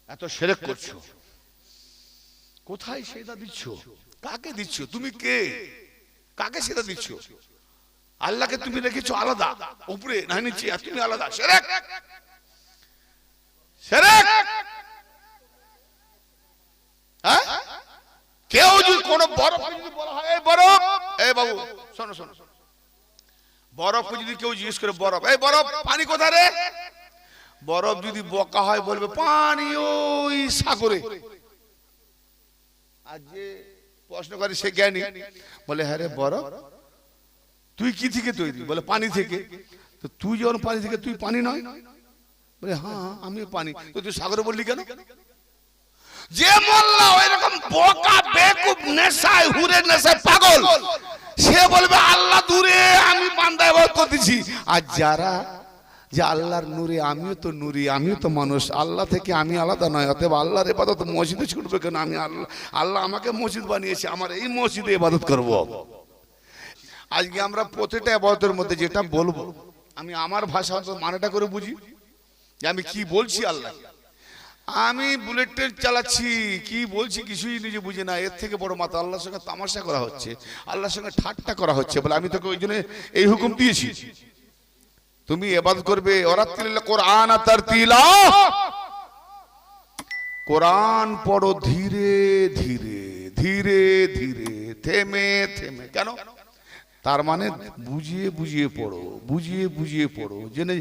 এত শিরক করছো, কোথায় সেটা দিচ্ছ? কাকে দিচ্ছ? তুমি কে? কাকে সেটা দিচ্ছ? আল্লাহকে তুমি রেখেছো আলাদা, উপরে না নিচে, আর তুমি আলাদা। শিরক, শিরক। হ্যাঁ, কেউ যদি কোন বরফ যদি বলা হয় এই বরফ, এই বাবু শোনো শোনো, বরফ যদি কেউ জিজ্ঞেস করে বরফ, এই বরফ পানি কোথায় রে? বরফ যদি বকা হয় বলবে পানি ওই সাগরে। আর যে প্রশ্ন করে সে জ্ঞানী, বলে হ্যাঁ রে বরফ তুই কি থেকে তৈরি? বলে পানি থেকে। তো তুই যখন পানি থেকে, তুই পানি নয়? বলে হ্যাঁ আমি পানি। তো তুই সাগরে বললি কেন? যে মোল্লা ওইরকম বোকা বেকুব নেশায় হুরে নেশায় পাগল, সে বলবে আল্লাহ দূরে, আমি বান্দা ইবাদত করতেছি। আর যারা যে আল্লাহর নূরে, আমিও তো নূরি, আমিও তো মানুষ, আল্লাহ থেকে আমি আলাদা নয়, অতএব আল্লাহর ইবাদত মসজিদে ছুটবে কেন? আমি আল্লাহ আমাকে মসজিদ বানিয়েছে, আমার এই মসজিদে ইবাদত করব। আজকে আমরা প্রতিটা ইবাদতের মধ্যে যেটা বলবো, আমি আমার ভাষা মানেটা করে বুঝি যে আমি কি বলছি। আল্লাহ, আমি বুলেট ট্রেন চালাচ্ছি, কি বলছি কিছুই নিজে বুঝি না। এর থেকে বড় মাথা, আল্লাহর সঙ্গে তামাশা করা হচ্ছে, আল্লাহর সঙ্গে ঠাট্টা করা হচ্ছে। বলে আমি তোকে ওই জন্য এই হুকুম দিয়েছি, তুমি ইবাদত করবে। ওয়ারাতিল কোরআন তারতিলা, কোরআন পড়ো ধীরে ধীরে, ধীরে ধীরে, থেমে থেমে। কেন? তার মানে বুঝিয়ে বুঝিয়ে পড়ো, বুঝিয়ে বুঝিয়ে পড়ো জেনে।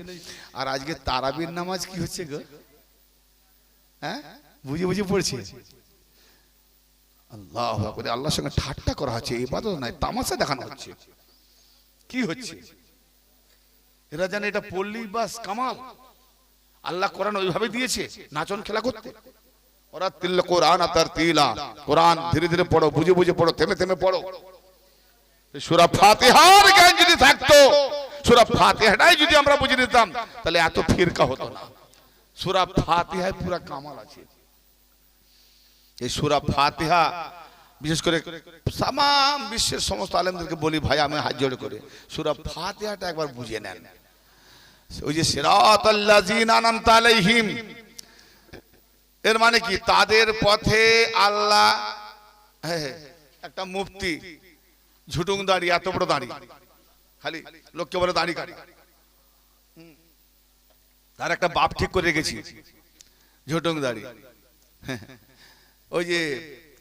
আর আজকে তারাবির নামাজ কি হচ্ছে গো? হ্যাঁ, বুঝে বুঝে পড়ছে। আল্লাহু আকবার, আল্লাহর সঙ্গে ঠাট্টা করা হচ্ছে, ইবাদত নয়, তামাশা দেখানো হচ্ছে। কি হচ্ছে? এরা জানে এটা পড়লেই বাস কামাল। আল্লাহ কোরআন ওইভাবে দিয়েছে নাচন খেলা করতে। ওয়ারাতিল কোরআন তারতিলা, কোরআন ধীরে ধীরে পড়ো, বুঝে বুঝে পড়ো, থেমে থেমে পড়ো। সূরা ফাতিহার জ্ঞান যদি থাকতো, সূরা ফাতিহাটাই যদি আমরা বুঝে নিতাম, তাহলে এত ফিরকা হতো না। সূরা ফাতিহায় পুরো কামাল আছে। এই সূরা ফাতিহা বিশেষ করে तमाम বিশ্বের সমস্ত আলেমদেরকে বলি, ভাই আমি হাত জোড় করে সূরা ফাতিহাটা একবার বুঝে নেন। ওই যে সিরাতাল্লাযিনা আনআমতা আলাইহিম, এর মানে কি? তাদের পথে আল্লাহ। একটা মুফতি ঝুটুং দাড়ি, এত বড় দাড়ি, খালি লোককে বলে দাড়ি কাটি। তার একটা বাপ ঠিক করে রেখেছি, ঝুটুং দাড়ি। ওই যে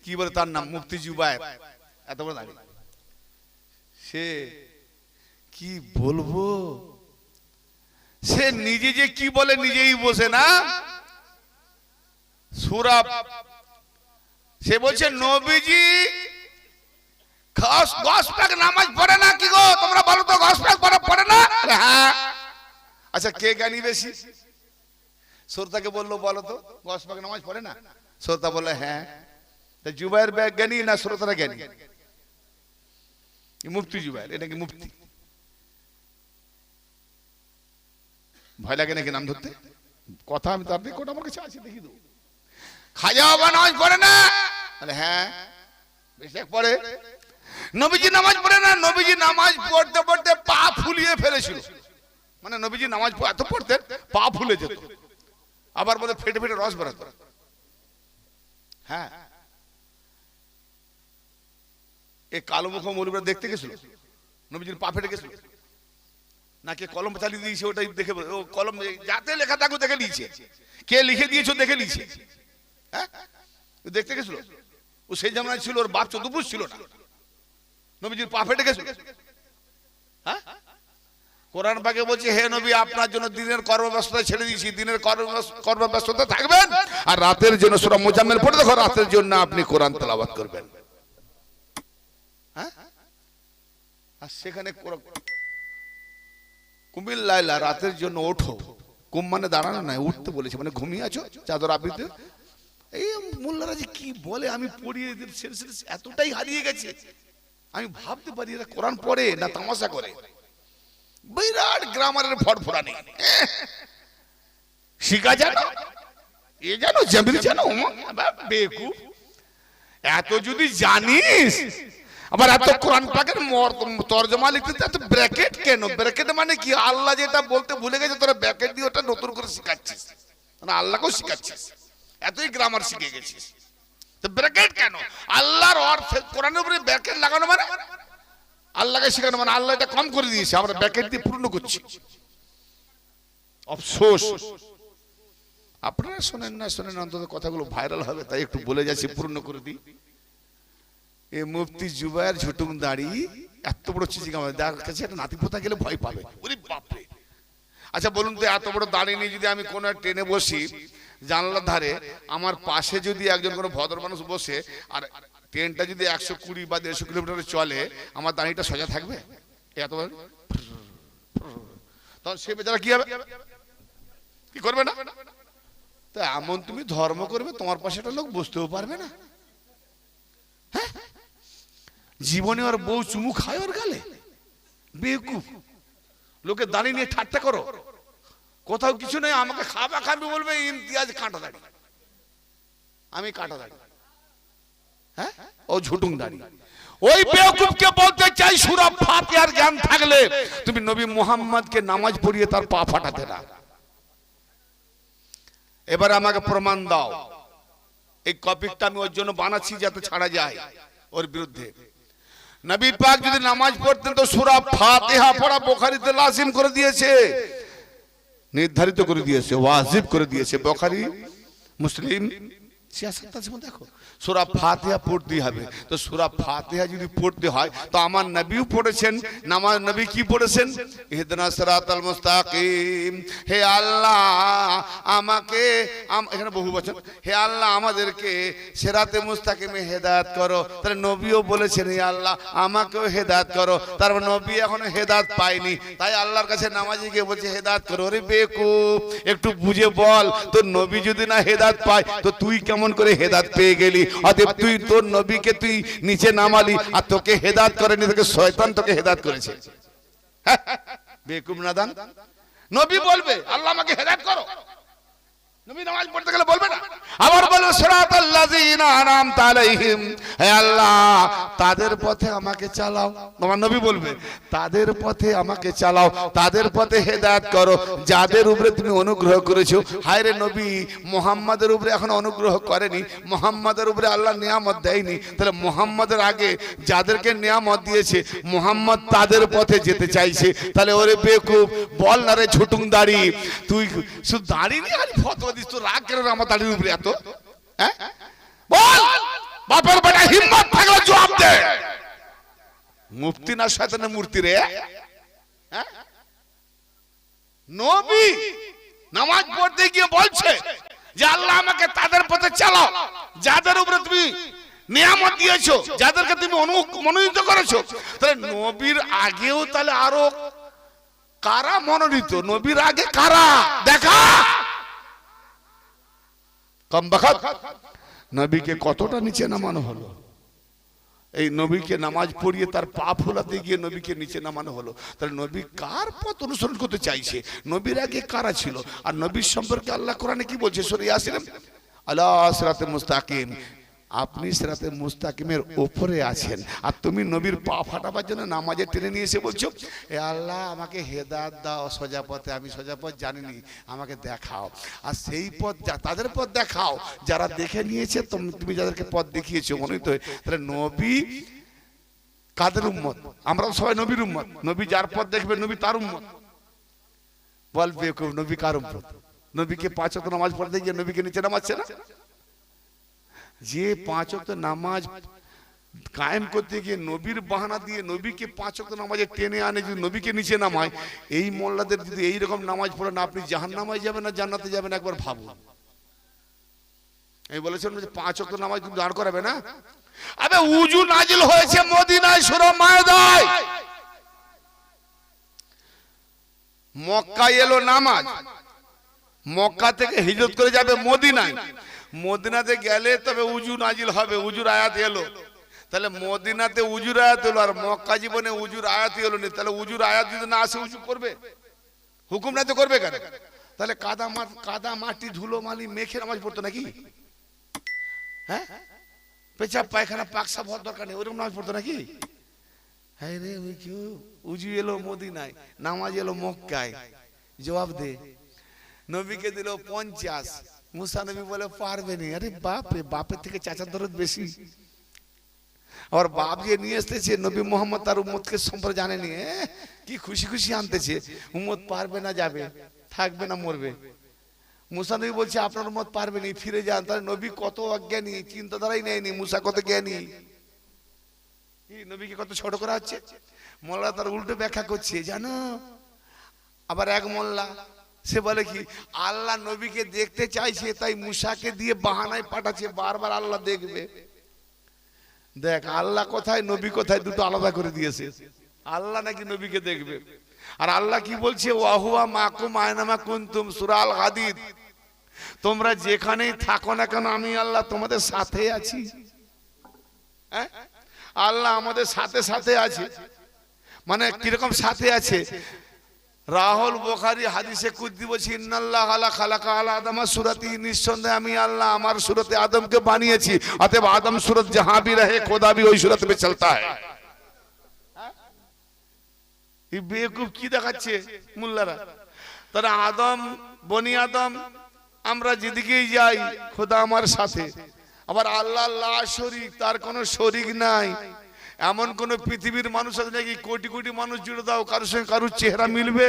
কি বলে তার নাম, মুফতি জুবায়ের, এত বড় দাড়ি। সে কি বলবো, সে নিজে যে কি বলে নিজেই বসে না। সূরা সে বলছে নবীজি 10 পাক নামাজ পড়ে না, কি গো তোমরা বলো তো 10 পাক পড়ে না? হ্যাঁ। আচ্ছা কে জ্ঞানী বেশি? শ্রোতাকে বললো বলো তো 10 পাক নামাজ পড়ে না? শ্রোতা বলে হ্যাঁ। তা জুবায়ের জ্ঞানী না শ্রোতারা জ্ঞানী? মুফতি জুবায়ের, এটা কি মুফতি? ভয় লাগে নাকি নাম ধরতে? কথা আমি তার রেকর্ড আমার কাছে আছে, দেখি দেবো। খাজা বাবা নামাজ পড়ে না? হ্যাঁ। বেশি পড়ে। নবীজি নামাজ পড়ে না? নবীজি নামাজ পড়তে পড়তে পা ফুলিয়ে ফেলেছিল, মানে নবীজি নামাজ এত পড়তেন পা ফুলে যেত, আবার বলে ফেটে ফেটে রস বেরোতো। হ্যাঁ, এই কালো মুখ মৌলবীরা দেখতে গেছিল, নবীজির পা ফেটে গেছিল নাকি কলম চালিয়ে দিয়েছে, ওটাই দেখে ও কলম যাতে লেখা থাকুক দেখে নিয়েছে, কে লিখে দিয়েছে দেখে নিয়েছে। হ্যাঁ, দেখতে গেছিল। ও সেই জামানায় ছিল, ওর বাপ চতুর্ভুজ ছিল না, নবীজির পা ফেটে গেছিল। হ্যাঁ, কোরআন পাকে বলছে হে নবী আপনার জন্য দিনের কর্মব্যস্ততা ছেড়ে দিয়েছি, দিনের কর্মব্যস্ততা থাকবেন, আর রাতের জন্য সূরা মুজাম্মিল পড়ে দেখো, রাতের জন্য আপনি কোরআন তেলাওয়াত করবেন। হ্যাঁ, আর সেখানে কুমিল লাইলা রাতের জন্য ওঠো, কুম মানে দাঁড়ানো নয়, উঠতে বলেছে, মানে ঘুমিয়ে আছো চাদর আবৃতে। এই মোল্লারা যে কি বলে আমি পড়িয়ে এতটাই হারিয়ে গেছে, আমি ভাবতে পারি এরা কোরআন পড়ে না তামাশা করে। বিরাট গ্রামারের ফরফরানি, শিখা জানো, এ জানো, জামিল জানো, বেকুব। এত যদি জানিস, আবার এত কোরআন পাকের তরজমা লিখতে এত ব্র্যাকেট কেন? ব্র্যাকেট মানে কি? আল্লাহ যেটা বলতে ভুলে গেছে তোরা ব্র্যাকেট দিয়ে ওটা নতুন করে শিখাচ্ছিস, মানে আল্লাহকেও শিখাচ্ছিস, এতই গ্রামার শিখে গেছিস। তো ব্র্যাকেট কেন? আল্লাহর অর্থ কোরআনের উপরে ব্র্যাকেট লাগানো মানে আল্লাহকে শেখানো, মানে আল্লাহ এটা কম করে দিয়েছে, আমরা ব্র্যাকেট দিয়ে পূর্ণ করছি। আফসোস, আপনারা শোনেন না, শোনেন অন্তত কথাগুলো ভাইরাল হবে, তাই একটু বলে যাচ্ছি, পূর্ণ করে দিই। এই মুফতি জুবায়ের ঝুটুং দাড়ি, এত বড় চিচিং, যার কাছে একটা নাতি পোতা গেলে ভয় পাবে, ওরে বাপরে। আচ্ছা বলুন তো, এত বড় দাড়ি নিয়ে যদি আমি কোনো ট্রেনে বসি, জানলার ধারে আমার পাশে যদি একজন কোনো ভদ্র মানুষ বসে, আর ট্রেনটা যদি 120 বা 150 কিলোমিটারে চলে, আমার দাড়িটা সোজা থাকবে? এত তখন সে বেচারা কি হবে, কি করবে না? তা এমন তুমি ধর্ম করবে, তোমার পাশে একটা লোক বসতেও পারবে না। হ্যাঁ, জীবনে ওর বউ চুমু খায় ওর গালে, বেকুফ। লোকে দাঁড়িয়ে নিয়ে ঠাট্টা করো, কোথাও কিছু নেই, আমাকে খাবা খাবি বলবে, ইমতিয়াজ কাঁটা দাড়ি, আমি কাঁটা দাড়ি। হ্যাঁ, ও ঝুটুং দাড়ি। ওই বেকুফকে বলতে চাই, সূরা ফাতিহার জ্ঞান থাকলে তুমি নবী মুহাম্মদকে নামাজ পড়িয়ে তার পা ফাটাতে না। এবার আমাকে প্রমাণ দাও। এই কপিটা আমি ওর জন্য বানাচ্ছি যাতে ছাড়া যায় ওর বিরুদ্ধে। নবী পাক যদি নামাজ পড়তেন তো সূরা ফাতিহা পড়া বুখারীতে লাজিম করে দিয়েছে, নির্ধারিত করে দিয়েছে, ওয়াজিব করে দিয়েছে। বুখারী, মুসলিম, সিয়াসত আছে, দেখো সূরা ফাতিহা পড়তে হবে। তো সূরা ফাতিহা যদি পড়তে হয় তো আমার নবীও পড়েছেন, নামাজ নবী কি পড়েছেন? ইহদিনাস সিরাতাল মুস্তাকিম, হে আল্লাহ আমাকে, এখানে বহু বচন, হে আল্লাহ আমাদেরকে সিরাতে মুস্তাকিমে হেদায়েত করো। তাহলে নবীও বলেছেন হে আল্লাহ আমাকেও হেদায়েত করো। তারপর নবী এখনো হেদায়েত পায়নি, তাই আল্লাহর কাছে নামাজি গিয়ে বলছে হেদায়েত করো। ওরে বেকুব, একটু বুঝে বল, তো নবী যদি না হেদায়েত পায় তো তুই কেমন কেমন করে হেদায়েত পেয়ে গেলি? অতএব তুই তোর নবীকে তুই নিচে নামালি, আর তোকে হেদায়েত করেনি, তোকে শয়তান তোকে হেদায়েত করেছে। বেকুব নাদান। নবী বলবে আল্লাহ আমাকে হেদায়েত করো, নবী নামাজ পড়তে গেলে বলবে না? আবার বলবে সিরাতাল লাযিনা আনআমতা আলাইহিম, হে আল্লাহ তাদের পথে আমাকে চালাও। তোমার নবী বলবে তাদের পথে আমাকে চালাও, তাদের পথে হেদায়েত করো যাদের উপরে তুমি অনুগ্রহ করেছো। হায় রে নবী মুহাম্মাদের উপরে এখন অনুগ্রহ করেনি, মুহাম্মাদের উপরে আল্লাহ নিয়ামত দেয়নি, তাহলে মুহাম্মাদের আগে যাদেরকে নিয়ামত দিয়েছে মুহাম্মদ তাদের পথে যেতে চাইছে। তাহলে ওরে বেকুব বল না রে ঝুটুং দাড়ি, তুই শুধু দাড়ি নিয়ে খালি ফতোয়া দিস, তো রাগ করে আমার দাড়ির উপরে এত? হ্যাঁ বল, বাপের বেটা হিম্মত থাকলে জবাব দে। মুফতি না শয়তানের মূর্তি রে? হ্যাঁ নবী নামাজ পড়তে গিয়ে বলছে যে আল্লাহ আমাকে তাদের পথে চালাও যাদের উপরে তুমি নিয়ামত দিয়েছো, যাদেরকে তুমি মনোনীত করেছো। তাহলে নবীর আগেও তাহলে আরো কারা মনোনীত? নবীর আগে কারা দেখা? কম বখত নবীকে কতটা নিচে নামানো হলো। এই নবীকে নামাজ পড়িয়ে তার পা ফোলাতে গিয়ে নবীকে নিচে নামানো হলো। তাহলে নবী কার পথ অনুসরণ করতে চাইছে? নবীর আগে কারা ছিল? আর নবীর সম্পর্কে আল্লাহ কোরআনে কি বলছে? সূরা ইয়াসিন, আলা সিরাতে মুস্তাকিম, আপনি সিরাতে মুস্তাকিমের উপরে আছেন, আর তুমি নবীর পা ফাটাবার জন্য নামাজে টেনে নিয়ে এসে বলছো এ আল্লাহ আমাকে হেদায়েত দাও সোজা পথে, আমি সোজা পথ জানিনি, আমাকে দেখাও। আর সেই পথ তাদের পথ দেখাও যারা দেখে নিয়েছে, তুমি যাদেরকে পথ দেখিয়েছো মনে তো। তাহলে নবী কাদের উম্মত? আমরা সবাই নবীর উম্মত। নবী যার পথ দেখবে নবী তার উম্মত। বলবে নবী কার উম্মত? নবীকে 5 ওয়াক্ত নামাজ পড়তে গিয়ে নবীকে নিচে নামাচ্ছে না? যে 5 ওয়াক্ত নামাজ কায়েম করতে গিয়ে নবীর বাহানা দিয়ে নবীকে 5 ওয়াক্ত নামাজে টেনে আনে, যদি নবীকে নিচে নামায়, এই মোল্লাদের যদি এইরকম নামাজ পড়েন আপনি জাহান্নামে যাবেন না জান্নাতে যাবেন একবার ভাবুন। এই বলেছেন যে 5 ওয়াক্ত নামাজ কিন্তু দাঁড় করাবে না। আবে উজু নাজিল হয়েছে মদিনায় সূরা মায়েদায়, মক্কায় এলো নামাজ, মক্কা থেকে হিজরত করে যাবে মদিনায়, মদিনাতে গেলে তবে উজু নাজিল হবে, উজুর আয়াত এলো। তাহলে মদিনাতে উজুর আয়াত এলো আর মক্কা জীবনে উজুর আয়াত এলো না, তাহলে উজুর আয়াত যদি না আসে উজু করবে? হুকুম না তো করবে কেন? তাহলে কাদা মাটি ধুলো মালি মেখে নামাজ পড়তো নাকি? হ্যাঁ পেছাব পায়খানা পাক সাফ হওয়ার দরকার নেই, ওইরকম নামাজ পড়তো নাকি? হ্যাঁ রে ওই কেউ উজু এলো মদিনায়, নামাজ এলো মক্কায়, জবাব দে। নবীকে দিল 50, মুসা নবী বলে পারবে না। আরে বাপ রে, বাপের থেকে চাচার দরদ বেশি। আর বাপ যে নিয়ে এসেছে নবী মোহাম্মদ তার উম্মতকে সম্পর্কে জানেনি, কি খুশি খুশি আনতেছে, উম্মত পারবে না, যাবে, থাকবে না, মরবে। মুসা নবী বলছে আপনার উম্মত পারবে না, ফিরে যান। তাহলে নবী কত অজ্ঞানী, চিন্তাধারাই নেয়নি। মুসা কত জ্ঞানী, নবীকে কত ছোট করা হচ্ছে। মোল্লা তার উল্টো ব্যাখ্যা করছে জানো। আবার এক মোল্লা সে বলে কি আল্লাহ নবীকে দেখতে চাইছে তাই মুসাকে দিয়ে বাহানায় পাঠাচ্ছে, বারবার আল্লাহ দেখবে। দেখ আল্লাহ কোথায় নবী কোথায়, দুটো আলাদা করে দিয়েছে। আল্লাহ নাকি নবীকে দেখবে, আর আল্লাহ কি বলছে ওয়াহুয়া মাকুম আয়নামা কুনতুম, সূরা আল হাদীদ, তোমরা যেখানেই থাকো না কেন আমি আল্লাহ তোমাদের সাথে আছি। হ্যাঁ আল্লাহ আমাদের সাথে সাথে আছে, মানে কিরকম সাথে আছে? রাহুল বুখারী হাদিসে কুদসি বলছে ইন্নাল্লাহ আলা খালাকা আলা আদমা সুরতি, নিঃসন্দেহে আমি আল্লাহ আমার সুরতে আদমকে বানিয়েছি, অতএব আদম সুরত जहां भी रहे खुदा भी वही सूरत में चलता है। এই বেকুব কি দেখাচ্ছে মোল্লারা? তারা আদম বনি আদম, আমরা যেদিকেই যাই খোদা আমার সাথে। আবার আল্লাহ লা শরীক, তার কোনো শরীক নাই। এমন কোন পৃথিবীর মানুষ আছে নাকি কোটি কোটি মানুষ জুড়ে দাও কারোর সঙ্গে কারোর চেহারা মিলবে?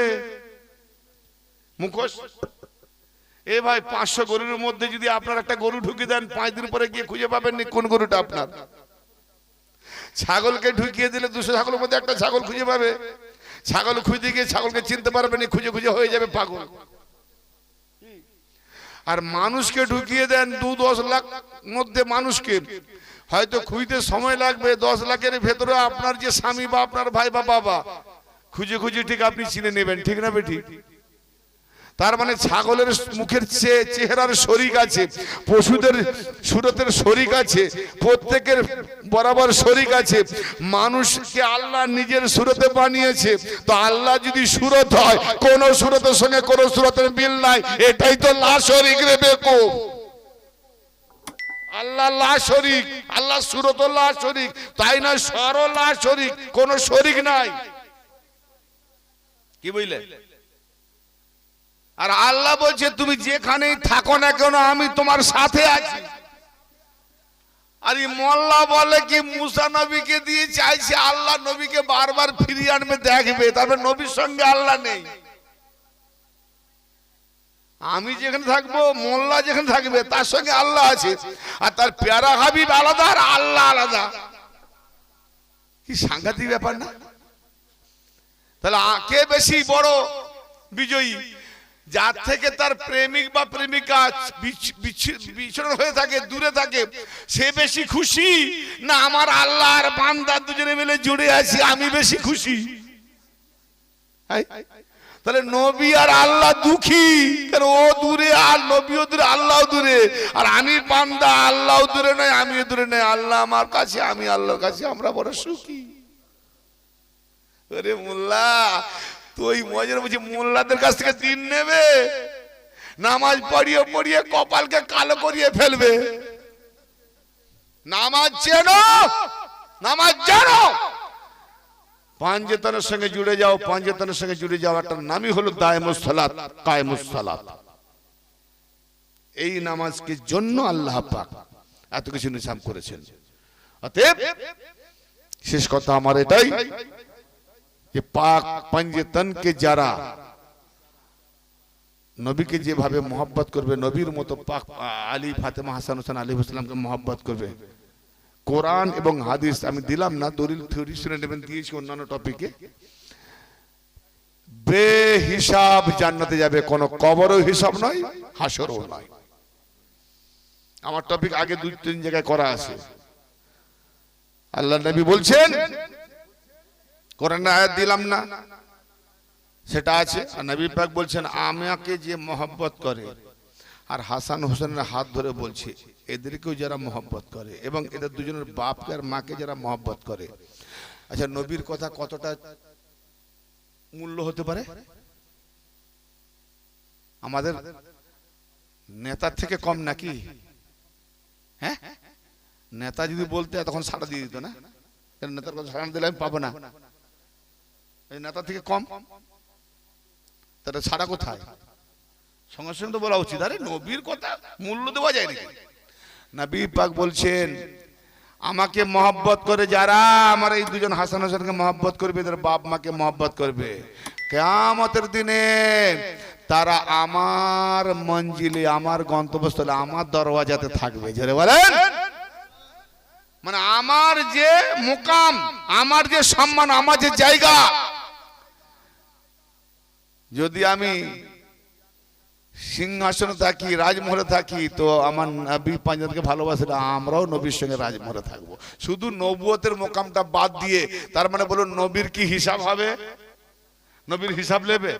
মুখোশ। এ ভাই 500 গরুর মধ্যে যদি আপনার একটা গরু ঢুকিয়ে দেন 5 দিন পরে গিয়ে খুঁজে পাবেন না কোন গরুটা আপনার। ছাগলকে ঢুকিয়ে দিলে 200 ছাগলের মধ্যে একটা ছাগল খুঁজে পাবে। ছাগল খুঁজে গিয়ে ছাগলকে চিনতে পারবে না, খুঁজে খুঁজে হয়ে যাবে পাগল। আর মানুষকে ঢুকিয়ে দেন 2-10 লাখ মধ্যে মানুষকে, হয়তো খুঁজতে সময় লাগবে 10 লাখের ভেতরে আপনার যে স্বামী বা আপনার ভাই বা বাবা খুঁজে খুঁজে ঠিক আপনি চিনে নেবেন, ঠিক না বেঠিক? তার মানে ছাগলের মুখের চেহারার শরীক আছে, পশুদের সুরতের শরীক আছে, প্রত্যেকের বরাবর শরীক আছে। মানুষকে আল্লাহ নিজের সুরতে বানিয়েছে, তো আল্লাহ যদি সুরত হয়, কোন সুরতের সঙ্গে কোন সুরতের মিল নাই, এটাই তো লা শরীক রে বেকুব। আল্লাহ লা শরীক, আল্লাহ সুরত লা শরীক, তাই না স্বর লা শরীক, কোন শরীক নাই। কি বুঝলে? আর আল্লাহ বলছে তুমি যেখানেই থাকো না কেন আমি তোমার সাথে আছি। আর এই মোল্লা বলে কি মুসা নবীকে দিয়ে চাইছে আল্লাহ নবীকে বারবার ফিরিয়ে আনবে, দেখবে, তারপরে নবীর সঙ্গে আল্লাহ নেই। আমি যেখানে থাকবো, মোল্লা যেখানে থাকবে, তার সঙ্গে আল্লাহ আছে, আর তার প্যারা হাবিব আলাদা আর আল্লাহ আলাদা। কি সাংঘাতিক ব্যাপার না? তাহলে কে বেশি বড় বিজয়ী? যার থেকে তার প্রেমিক বা প্রেমিকা বিচ্ছিন্ন হয়ে থাকে, দূরে থাকে, সে বেশি খুশি, না আমার আল্লাহ আর বান্দা দুজনে মিলে জুড়ে আছি আমি বেশি খুশি? তাহলে নবী আর আল্লাহ দুঃখী, কারণ ও দূরে আর নবীও দূরে, আল্লাহ দূরে, আর আমি বান্দা, আল্লাহ দূরে নয় আমিও দূরে নয়, আল্লাহ আমার কাছে আমি আল্লাহর কাছে, আমরা বড় সুখী। আরে মোল্লা, তুই মজার বলছি মোল্লাদের কাছ থেকে দিন নেবে, নামাজ পড়িয়ে পড়িয়ে কপালকে কালো করিয়ে ফেলবে। নামাজ চেনো, নামাজ জানো, পাঞ্জেতনের সঙ্গে জুড়ে যাও, পাঞ্জেতনের সঙ্গে জুড়ে যাও, একটা নামই হলো দায়মুস সালাত, কায়েমুস সালাত। এই নামাজকে জন্য আল্লাহ পাক এত কিছু নিজাম করেছেন। অতএব শেষ কথা আমার এটাই যে পাক পাঞ্জেতনকে যারা নবীকে যেভাবে মোহাব্বত করবে, নবীর মতো পাক আলী, ফাতেমা, হাসান, হোসেন আলী ইসলামকে মোহাব্বত করবে, কোরআন এবং হাদিস আমি দিলাম না, দলিল থিওরি শুনে নেবেন, দিয়েছি অন্যান্য টপিকে, বেহিসাব জান্নাতে যাবে, কোনো কবরও হিসাব নয়, হাসরও নয়। আমার টপিক আগে 2-3 জায়গায় করা আছে। আল্লাহ নবী বলছেন, কোরআনের আয়াত দিলাম না, সেটা আছে, আর নবী পাক বলছেন আমাকে যে মোহাব্বত করে, আর হাসান হোসেনের হাত ধরে বলছে এদেরকেও যারা মোহাব্বত করে, এবং এদের দুজনের বাপকে আর মাকে যারা মোহাব্বত করে। আচ্ছা, নবীর কথা কতটা মূল্য হতে পারে? আমাদের নেতার থেকে কম নাকি? হ্যাঁ, নেতা যদি বলতে তখন সাড়া দিয়ে দিত না, নেতার কথা সাড়া দিলে আমি পাবো না, এই নেতা থেকে কম, তাহলে ছাড়া কোথায়? সঙ্গে সঙ্গে তো বলা উচিত, আরে নবীর কথা মূল্য দেওয়া যায় নাকি? নবী পাক বলছেন আমাকে মহব্বত করে যারা, আমার এই দুজন হাসান হোসেনকে মহব্বত করবে, এদের বাপ মাকে মহব্বত করবে, কিয়ামতের দিনে তারা আমার মঞ্জিলে, আমার গন্তব্যস্থলে, আমার দরওয়াজাতে থাকবে। জোরে বলেন। মানে আমার যে মুকাম, আমার যে সম্মান, আমার যে জায়গা, যদি আমি সিংহাসনে থাকি, রাজমহলে থাকি, তো আমার নবী পাঁচজনকে ভালোবাসে, আমরাও নবীর সঙ্গে রাজমহলে থাকবো। শুধু নবুয়তের মোকামটা বাদ দিয়ে, তার মানে বলুন নবীর কি হিসাব হবে? নবীর হিসাব নেবে?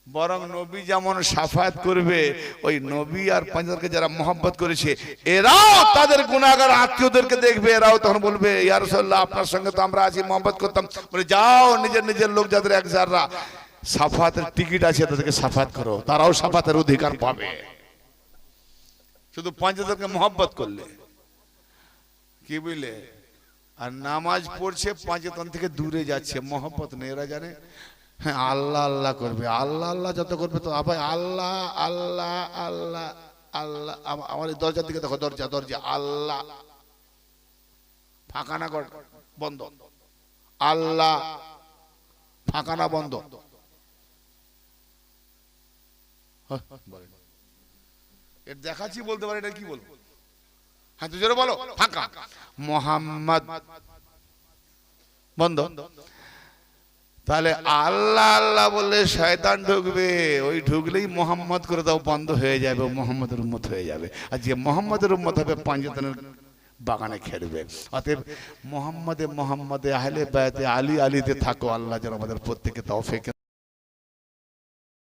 বরং নবী যেমন শাফায়াত করবে, ওই নবী আর পাঁচজনকে যারা মোহাব্বত করেছে, এরাও তাদের গুনাহগার আত্মীয়দেরকে দেখবে, এরাও তখন বলবে ইয়া রাসূলুল্লাহ আপনার সঙ্গে তো আমরা আছি, মোহাব্বত করতাম, বলে যাও নিজের নিজের লোক যাদের এক যারা সাফাতের টিকিট আছে তাদেরকে সাফাত করো, তারাও সাফাতের অধিকার পাবে। শুধু পাঁচজনকে মোহাব্বত করলে, কি বুঝলে? আর নামাজ পড়ছে, পাঁচজন থেকে দূরে যাচ্ছে, মোহাব্বত নেই। এরা জানে হ্যাঁ আল্লাহ আল্লাহ করবে, আল্লাহ আল্লাহ যত করবে তো আবার আল্লাহ আল্লাহ আল্লাহ আল্লাহ। আমার এই দরজার দিকে দেখো, দরজা দরজা আল্লাহ ফাঁকানা বন্ধ, আল্লাহ ফাঁকানা বন্ধ। এর দেখাচ্ছি বলতে পারে, এটা কি বলবো? হ্যাঁ তুই জোরে বলো। ফাঁকা মোহাম্মদ বন্ধ। তাহলে আল্লাহ আল্লাহ বললে শয়তান ঢুকবে, ওই ঢুকলেই মোহাম্মদ করে দাও, বন্ধ হয়ে যাবে, মোহাম্মদের উম্মত হয়ে যাবে। আর যে মোহাম্মদের উম্মত হবে পাঁচজনের বাগানে খেলবে। অতএব মোহাম্মদে মোহাম্মদে আহলে বায়তে আলী আলীতে থাকো। আল্লাহ যেন আমাদের প্রত্যেককে তৌফিক